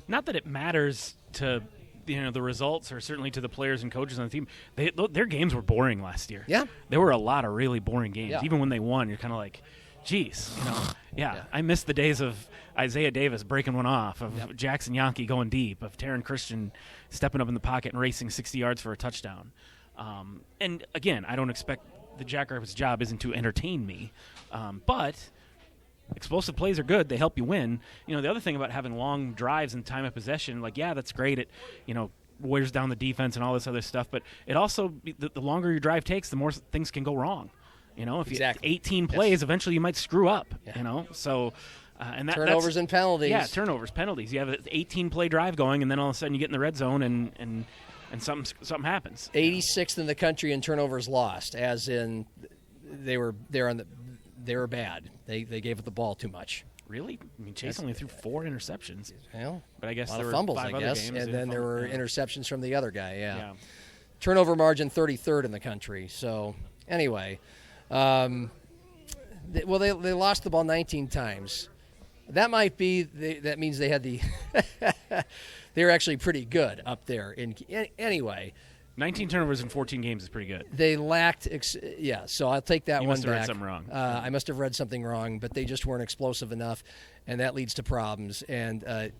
Not that it matters to the results, or certainly to the players and coaches on the team. Their games were boring last year. Yeah. There were a lot of really boring games. Yeah. Even when they won, you're kind of like, geez, I miss the days of Isaiah Davis breaking one off, of Jackson Yankee going deep, of Taryn Christian stepping up in the pocket and racing 60 yards for a touchdown. And again, I don't expect the Jackrabbits' job isn't to entertain me, but explosive plays are good. They help you win. The other thing about having long drives and time of possession, that's great. It, wears down the defense and all this other stuff, but it also, the longer your drive takes, the more things can go wrong. If you have 18 plays, eventually you might screw up, So, and turnovers and penalties. Yeah, turnovers, penalties. You have an 18-play drive going, and then all of a sudden you get in the red zone, and and something happens. 86th in the country in turnovers lost, as in they were bad. They gave up the ball too much. Really? I mean, Chase only threw 4 interceptions. Well, but I guess a lot there of were fumbles, 5 I guess, other games. and then there were interceptions from the other guy. Yeah. Turnover margin 33rd in the country. So anyway, they lost the ball 19 times. That might be that means they had the they were actually pretty good up there. Anyway. 19 turnovers in 14 games is pretty good. They lacked, so I'll take that you one must have back. read something wrong. I must have read something wrong, but they just weren't explosive enough, and that leads to problems. And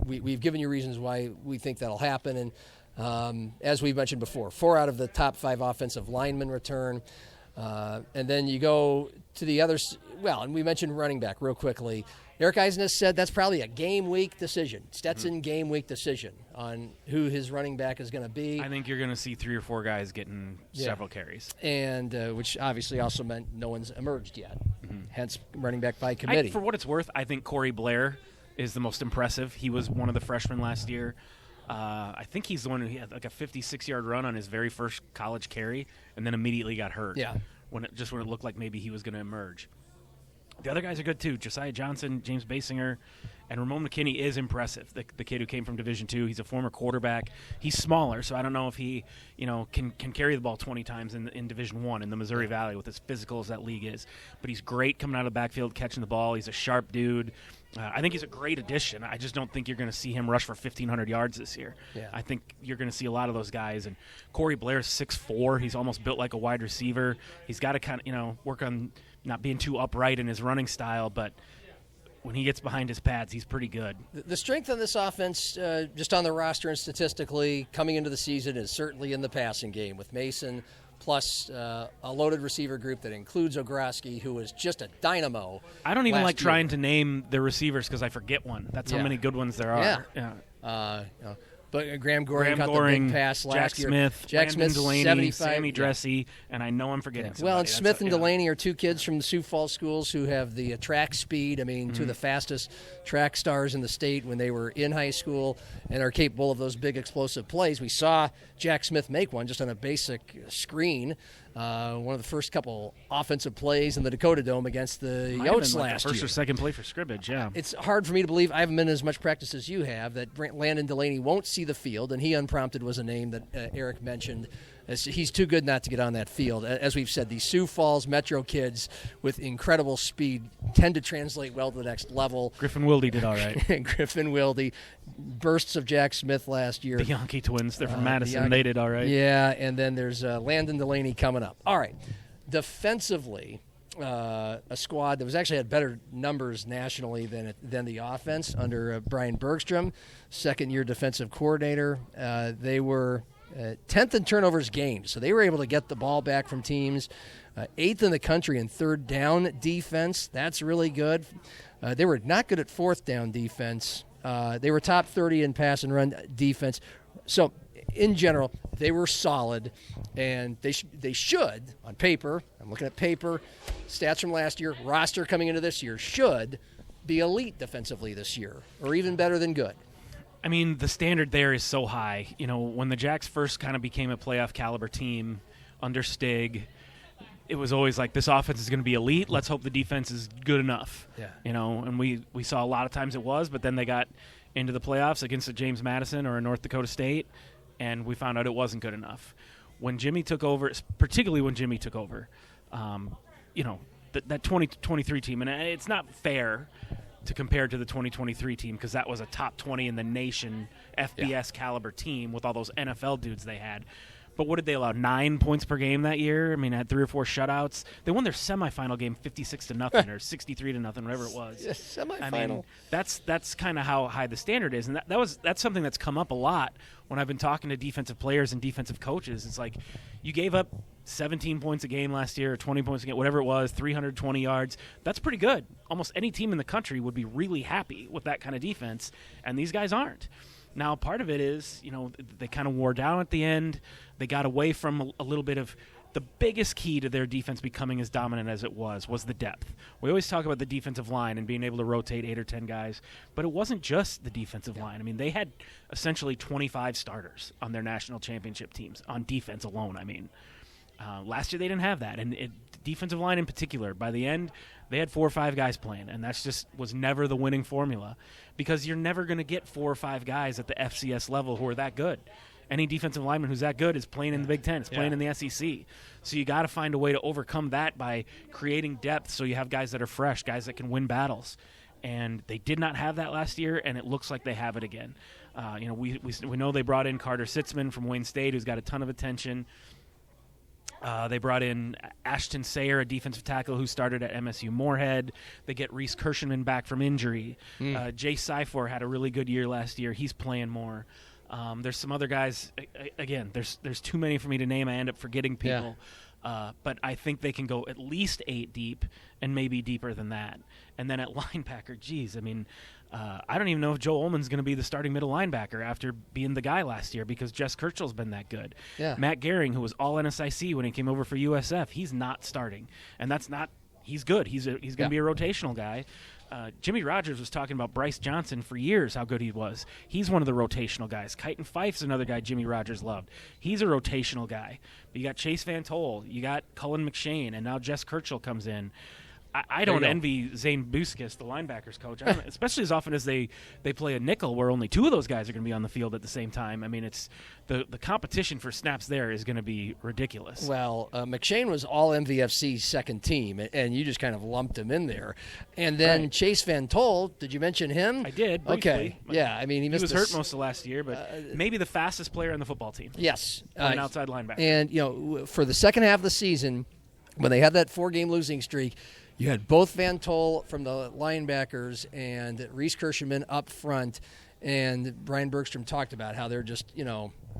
we've given you reasons why we think that'll happen. And as we've mentioned before, 4 out of the top 5 offensive linemen return. And then you go to the others. Well, and we mentioned running back real quickly. Eric Eisner said that's probably a game-week decision. Stetson game-week decision on who his running back is going to be. I think you're going to see 3 or 4 guys getting several carries. And which obviously also meant no one's emerged yet. Hence, running back by committee. For what it's worth, I think Corey Blair is the most impressive. He was one of the freshmen last year. I think he's the one who had like a 56-yard run on his very first college carry and then immediately got hurt. Yeah. When it looked like maybe he was going to emerge. The other guys are good too. Josiah Johnson, James Basinger, and Ramon McKinney is impressive. The kid who came from Division II. He's a former quarterback. He's smaller, so I don't know if he, can carry the ball 20 times in Division I in the Missouri Valley with as physical as that league is. But he's great coming out of the backfield, catching the ball. He's a sharp dude. I think he's a great addition. I just don't think you're going to see him rush for 1,500 yards this year. Yeah. I think you're going to see a lot of those guys. And Corey Blair's 6'4". He's almost built like a wide receiver. He's got to kind of, work on not being too upright in his running style, but when he gets behind his pads, he's pretty good. The strength of this offense, just on the roster and statistically, coming into the season is certainly in the passing game with Mason, plus a loaded receiver group that includes Ogrosky, who was just a dynamo. I don't even like year. trying to name the receivers because I forget one. That's how many good ones there are. Yeah. But Graham Goring caught the big pass last year. Jack Smith, Delaney, 75, Sammy Dressy, and I know I'm forgetting somebody. Well, and Smith and Delaney are 2 kids from the Sioux Falls schools who have the track speed. I mean, 2 of the fastest track stars in the state when they were in high school and are capable of those big explosive plays. We saw Jack Smith make one just on a basic screen. One of the first couple offensive plays in the Dakota Dome against the Yotes last year. First or second play for scrimmage, yeah. It's hard for me to believe, I haven't been in as much practice as you have, that Landon Delaney won't see the field, and he unprompted was a name that Eric mentioned. He's too good not to get on that field. As we've said, these Sioux Falls Metro kids with incredible speed tend to translate well to the next level. Griffin Wilde did all right. Griffin Wilde, bursts of Jack Smith last year. The Yankee twins, they're from Madison. They did all right. Yeah, and then there's Landon Delaney coming up. All right. Defensively, a squad that was actually had better numbers nationally than the offense under Brian Bergstrom, second-year defensive coordinator. They were 10th in turnovers gained, so they were able to get the ball back from teams. 8th in the country in third down defense. That's really good. They were not good at fourth down defense. They were top 30 in pass and run defense. So, in general, they were solid, and they should, on paper, I'm looking at paper, stats from last year, roster coming into this year, should be elite defensively this year, or even better than good. I mean, the standard there is so high. When the Jacks first kind of became a playoff caliber team under Stig, it was always like, this offense is going to be elite. Let's hope the defense is good enough. Yeah. And we saw a lot of times it was, but then they got into the playoffs against a James Madison or a North Dakota State, and we found out it wasn't good enough. When Jimmy took over, particularly when Jimmy took over, that 2023 team, and it's not fair to compare to the 2023 team because that was a top 20 in the nation FBS caliber team with all those NFL dudes they had. But what did they allow? 9 points per game that year? I mean, had 3 or 4 shutouts. They won their semifinal game 56-0 or 63-0, whatever it was. Yeah, semifinal. I mean, that's kind of how high the standard is, and that's something that's come up a lot when I've been talking to defensive players and defensive coaches. It's like, you gave up 17 points a game last year, or 20 points a game, whatever it was, 320 yards. That's pretty good. Almost any team in the country would be really happy with that kind of defense, and these guys aren't. Now, part of it is, they kind of wore down at the end. They got away from a little bit of the biggest key to their defense becoming as dominant as it was the depth. We always talk about the defensive line and being able to rotate 8 or 10 guys, but it wasn't just the defensive line. I mean, they had essentially 25 starters on their national championship teams on defense alone. I mean, last year they didn't have that, and defensive line in particular, by the end, they had 4 or 5 guys playing, and that's just was never the winning formula, because you're never going to get 4 or 5 guys at the FCS level who are that good. Any defensive lineman who's that good is playing in the Big Ten, is playing in the SEC. So you got to find a way to overcome that by creating depth so you have guys that are fresh, guys that can win battles. And they did not have that last year, and it looks like they have it again. We know they brought in Carter Sitzman from Wayne State, who's got a ton of attention. They brought in Ashton Sayer, a defensive tackle who started at MSU Moorhead. They get Reese Kirschenman back from injury. Jay Syfor had a really good year last year. He's playing more. There's some other guys. Again, there's too many for me to name. I end up forgetting people. But I think they can go at least 8 deep and maybe deeper than that. And then at linebacker, geez, I mean, I don't even know if Joe Ullman's going to be the starting middle linebacker after being the guy last year, because Jess Kirchhoff's been that good. Matt Gehring, who was all NSIC when he came over for USF, he's not starting. And that's not – he's good. He's going to be a rotational guy. Jimmy Rogers was talking about Bryce Johnson for years, how good he was. He's one of the rotational guys. Kyton Fife's another guy Jimmy Rogers loved. He's a rotational guy. But you got Chase Van Tol, you got Cullen McShane, and now Jess Kirchhoff comes in. I don't envy Zane Busquets, the linebackers coach, especially as often as they play a nickel where only 2 of those guys are going to be on the field at the same time. I mean, it's the competition for snaps there is going to be ridiculous. Well, McShane was all MVFC's second team, and you just kind of lumped him in there. And then Chase Van Tol, did you mention him? I did, briefly. Okay, yeah. I mean, he was hurt most of last year, but maybe the fastest player on the football team. Yes. An outside linebacker. And, for the second half of the season, when they had that 4-game losing streak, you had both Van Tol from the linebackers and Reese Kirschenman up front, and Brian Bergstrom talked about how they're just,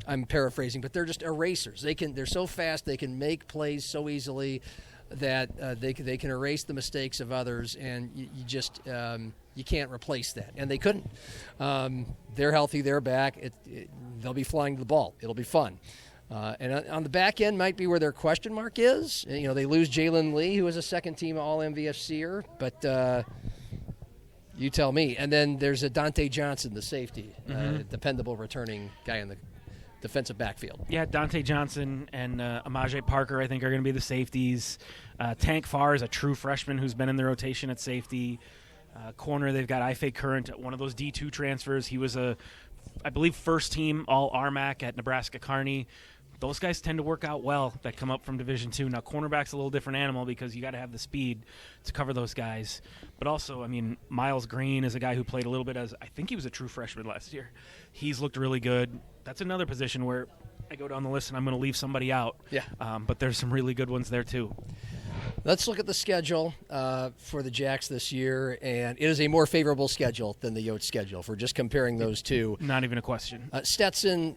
I'm paraphrasing, but they're just erasers. They're so fast, they can make plays so easily that they can erase the mistakes of others, and you can't replace that. And they couldn't. They're healthy, they're back. They'll be flying to the ball. It'll be fun. And on the back end might be where their question mark is. They lose Jalen Lee, who was a second-team All-MVFCer, but you tell me. And then there's a Dante Johnson, the safety, dependable returning guy in the defensive backfield. Yeah, Dante Johnson and Amaje Parker, I think, are going to be the safeties. Tank Farr is a true freshman who's been in the rotation at safety. Corner, they've got Ife Current, one of those D2 transfers. He was I believe, first-team All-RMAC at Nebraska Kearney. Those guys tend to work out well that come up from Division II. Now, cornerback's a little different animal because you got to have the speed to cover those guys. But also, I mean, Miles Green is a guy who played a little bit I think he was a true freshman last year. He's looked really good. That's another position where I go down the list and I'm going to leave somebody out. Yeah. But there's some really good ones there, too. Let's look at the schedule for the Jacks this year, and it is a more favorable schedule than the Yotes schedule. If we're just comparing those two. Not even a question. Stetson,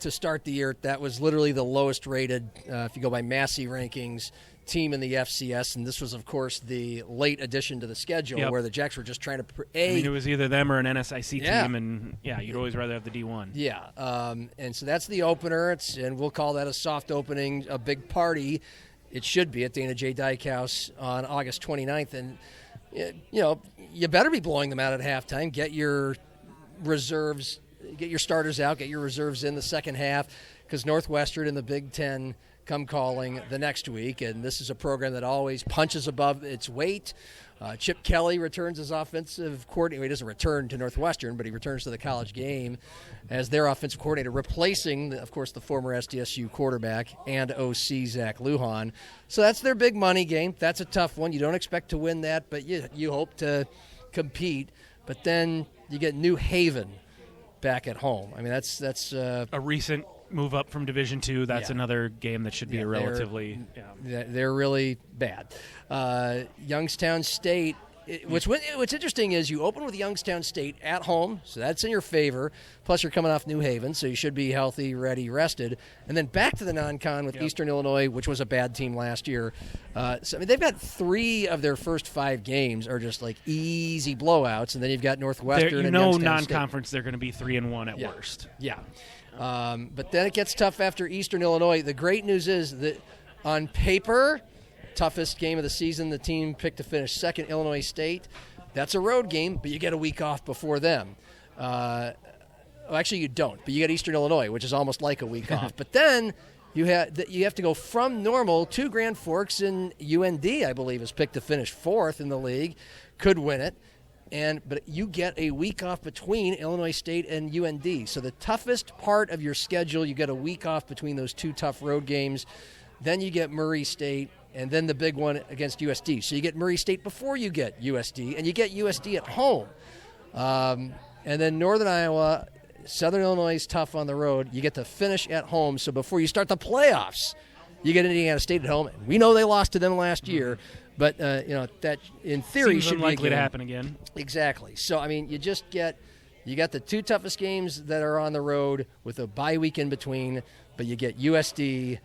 to start the year, that was literally the lowest rated, if you go by Massey rankings, team in the FCS, and this was, of course, the late addition to the schedule where the Jacks were just trying to it was either them or an NSIC team, and you'd always rather have the D1. Yeah, and so that's the opener, and we'll call that a soft opening, a big party. It should be at Dana J. Dyke House on August 29th, and you better be blowing them out at halftime. Get your reserves, get your starters out, get your reserves in the second half, because Northwestern in the Big Ten come calling the next week, and this is a program that always punches above its weight. Chip Kelly returns as offensive coordinator. He doesn't return to Northwestern, but he returns to the college game as their offensive coordinator, replacing, of course, the former SDSU quarterback and OC Zach Lujan. So that's their big money game. That's a tough one. You don't expect to win that, but you hope to compete. But then you get New Haven back at home. I mean, that's a recent move up from Division II. That's another game that should be a relatively. They're really bad. Youngstown State. What's interesting is you open with Youngstown State at home, so that's in your favor. Plus, you're coming off New Haven, so you should be healthy, ready, rested. And then back to the non-con with Eastern Illinois, which was a bad team last year. So I mean, they've got 3 of their first 5 games are just like easy blowouts, and then you've got Northwestern. And non-conference, they're going to be 3-1 at worst. Yeah. But then it gets tough after Eastern Illinois. The great news is that On paper, toughest game of the season. The team picked to finish second, Illinois State. That's a road game, but you get a week off before them. Well, actually, you don't, but you get Eastern Illinois, which is almost like a week off. But then you have to go from Normal to Grand Forks, and UND, I believe, is picked to finish fourth in the league, could win it. But you get a week off between Illinois State and UND. So the toughest part of your schedule, you get a week off between those two tough road games. Then you get Murray State, and then the big one against USD. So you get Murray State before you get USD, and you get USD at home. And then Northern Iowa, Southern Illinois is tough on the road. You get to finish at home. So before you start the playoffs, you get Indiana State at home. We know they lost to them last year. But, that in theory Seems should unlikely be to happen again. Exactly. So, I mean, you got the two toughest games that are on the road with a bye week in between, but you get USD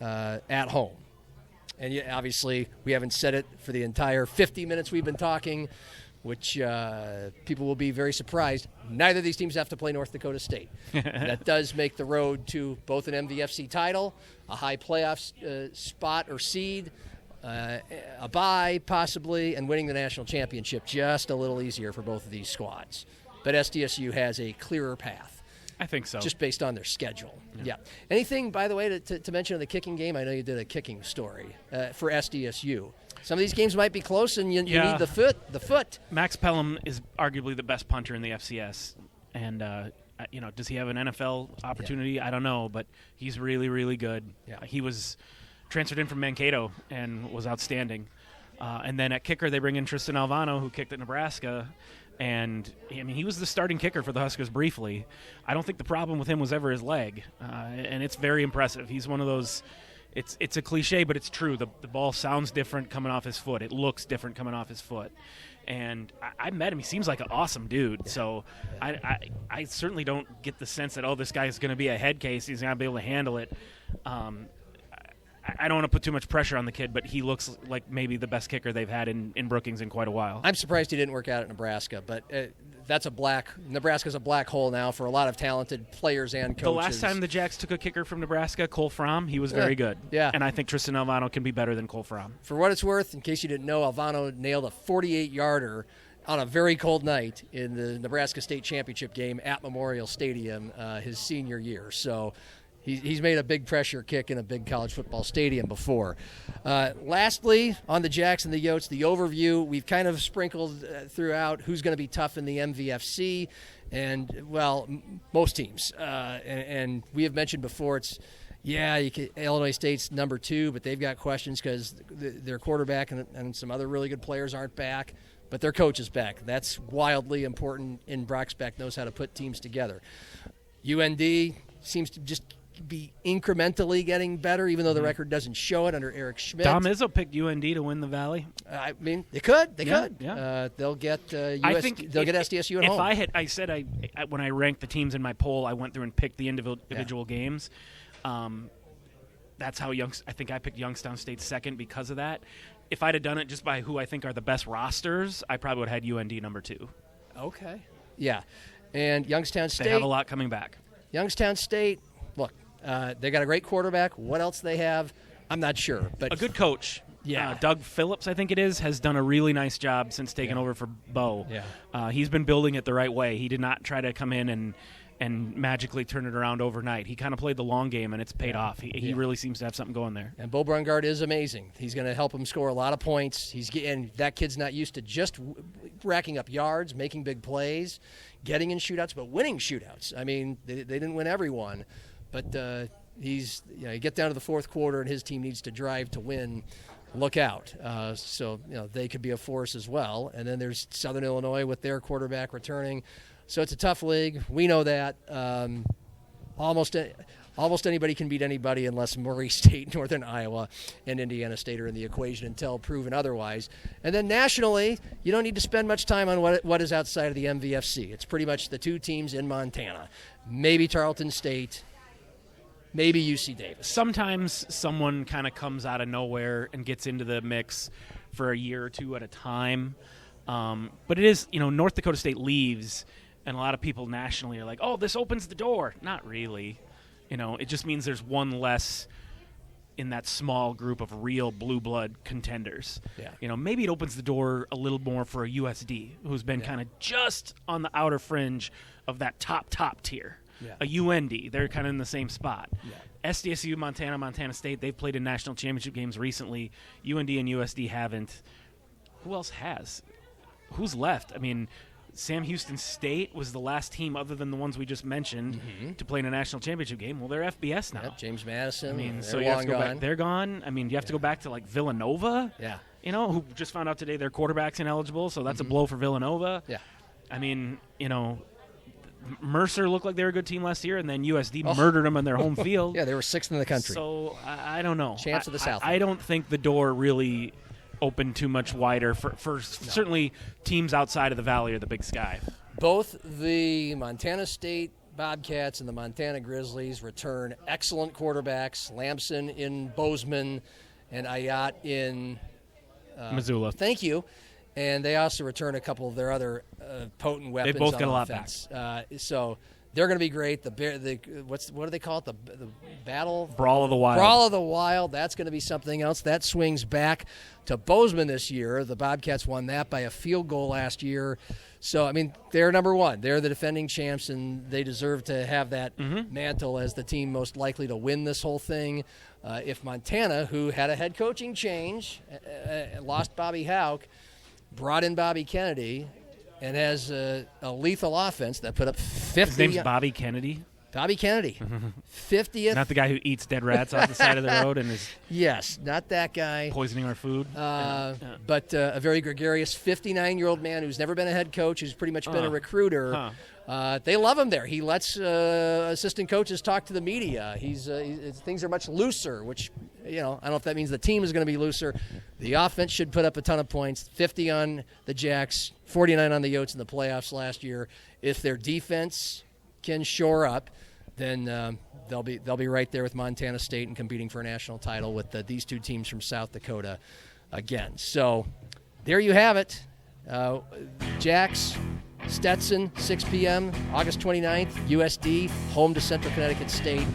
at home. And obviously, we haven't said it for the entire 50 minutes we've been talking, which people will be very surprised. Neither of these teams have to play North Dakota State. That does make the road to both an MVFC title, a high playoff spot or seed, a bye possibly, and winning the national championship just a little easier for both of these squads. But SDSU has a clearer path. I think so. Just based on their schedule. Yeah. Anything, by the way, to mention of the kicking game? I know you did a kicking story for SDSU. Some of these games might be close, and you need the foot. Max Pelham is arguably the best punter in the FCS, and does he have an NFL opportunity? Yeah. I don't know, but he's really, really good. Yeah. He was transferred in from Mankato and was outstanding. And then at kicker, they bring in Tristan Alvano, who kicked at Nebraska. And, I mean, he was the starting kicker for the Huskers briefly. I don't think the problem with him was ever his leg. And it's very impressive. He's one of those – it's a cliche, but it's true. The ball sounds different coming off his foot. It looks different coming off his foot. And I met him. He seems like an awesome dude. So I certainly don't get the sense that, this guy is going to be a head case. He's going to be able to handle it. I don't want to put too much pressure on the kid, but he looks like maybe the best kicker they've had in Brookings in quite a while. I'm surprised he didn't work out at Nebraska, but Nebraska's a black hole now for a lot of talented players and coaches. The last time the Jacks took a kicker from Nebraska, Cole Fromm, he was very good. Yeah. And I think Tristan Alvano can be better than Cole Fromm. For what it's worth, in case you didn't know, Alvano nailed a 48-yarder on a very cold night in the Nebraska State Championship game at Memorial Stadium his senior year. So he's made a big pressure kick in a big college football stadium before. Lastly, on the Jacks and the Yotes, the overview, we've kind of sprinkled throughout who's going to be tough in the MVFC, and, most teams. And we have mentioned before, Illinois State's number 2, but they've got questions because their quarterback and some other really good players aren't back, but their coach is back. That's wildly important, and Brock Speck knows how to put teams together. UND seems to just be incrementally getting better, even though the record doesn't show it under Eric Schmidt. Dom Izzo picked UND to win the Valley. I mean, they could. Yeah. They'll get they'll get SDSU at home. When I ranked the teams in my poll, I went through and picked the individual games. That's how I think I picked Youngstown State second because of that. If I'd have done it just by who I think are the best rosters, I probably would have had UND number 2. Okay. Yeah. And Youngstown State. They have a lot coming back. Youngstown State, look, they got a great quarterback. What else they have, I'm not sure. But a good coach. Yeah. Doug Phillips, I think it is, has done a really nice job since taking over for Bo. Yeah. He's been building it the right way. He did not try to come in and magically turn it around overnight. He kind of played the long game, and it's paid off. He really seems to have something going there. And Bo Brungard is amazing. He's going to help him score a lot of points. And that kid's not used to just racking up yards, making big plays, getting in shootouts, but winning shootouts. I mean, they didn't win every one, but you get down to the fourth quarter, and his team needs to drive to win. Look out. So they could be a force as well. And then there's Southern Illinois with their quarterback returning. So it's a tough league. We know that. Almost anybody can beat anybody unless Murray State, Northern Iowa, and Indiana State are in the equation until proven otherwise. And then nationally, you don't need to spend much time on what is outside of the MVFC. It's pretty much the 2 teams in Montana. Maybe Tarleton State, maybe UC Davis. Sometimes someone kind of comes out of nowhere and gets into the mix for a year or 2 at a time. But it is, North Dakota State leaves, and a lot of people nationally are like, oh, this opens the door. Not really. It just means there's one less in that small group of real blue blood contenders. Yeah. You know, maybe it opens the door a little more for a USD, who's been kind of just on the outer fringe of that top tier. Yeah. A UND, they're kind of in the same spot. Yeah. SDSU, Montana State, they've played in national championship games recently. UND and USD haven't. Who else has? Who's left? I mean, Sam Houston State was the last team other than the ones we just mentioned to play in a national championship game. Well, they're FBS now. Yep, James Madison. I mean, so they're you have to go long back. gone. They're gone. I mean, you have to go back to like Villanova. Yeah. You know, who just found out today their quarterback's ineligible, so that's a blow for Villanova. Yeah. I mean, you know, Mercer looked like they were a good team last year, and then USD murdered them on their home field. Yeah, they were 6th in the country. So I don't know. Chance of the South. I don't think the door really opened too much wider for certainly teams outside of the Valley or the Big Sky. Both the Montana State Bobcats and the Montana Grizzlies return excellent quarterbacks. Lamson in Bozeman and Ayat in Missoula. Thank you. And they also return a couple of their other potent weapons. They both on get a lot offense. So they're going to be great. What do they call it? The battle? Brawl of the Wild. Brawl of the Wild. That's going to be something else. That swings back to Bozeman this year. The Bobcats won that by a field goal last year. So, I mean, they're number one. They're the defending champs, and they deserve to have that mantle as the team most likely to win this whole thing. If Montana, who had a head coaching change, lost Bobby Houck, brought in Bobby Kennedy, and has a lethal offense that put up 50. His name's Bobby Kennedy. Bobby Kennedy, 50th. Not the guy who eats dead rats off the side of the road and is Yes, not that guy. poisoning our food. But a very gregarious 59-year-old man who's never been a head coach, who's pretty much been a recruiter. They love him there. He lets assistant coaches talk to the media. Things are much looser, which, you know, I don't know if that means the team is going to be looser. The offense should put up a ton of points, 50 on the Jacks, 49 on the Yotes in the playoffs last year. If their defense can shore up, then they'll be right there with Montana State and competing for a national title with these two teams from South Dakota again. So there you have it. Jacks, Stetson, 6 p.m., August 29th, USD, home to Central Connecticut State,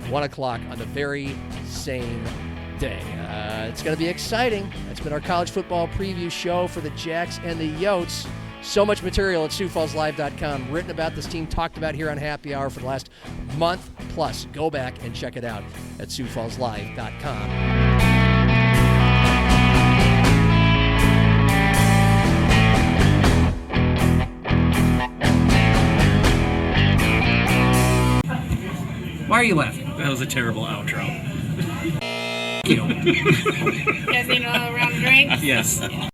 1 o'clock on the very same day. It's going to be exciting. That's been our college football preview show for the Jacks and the Yotes. So much material at SiouxFallsLive.com written about this team, talked about here on Happy Hour for the last month plus. Go back and check it out at SiouxFallsLive.com. Why are you laughing? That was a terrible outro. You. You guys need another round of drinks? Yes.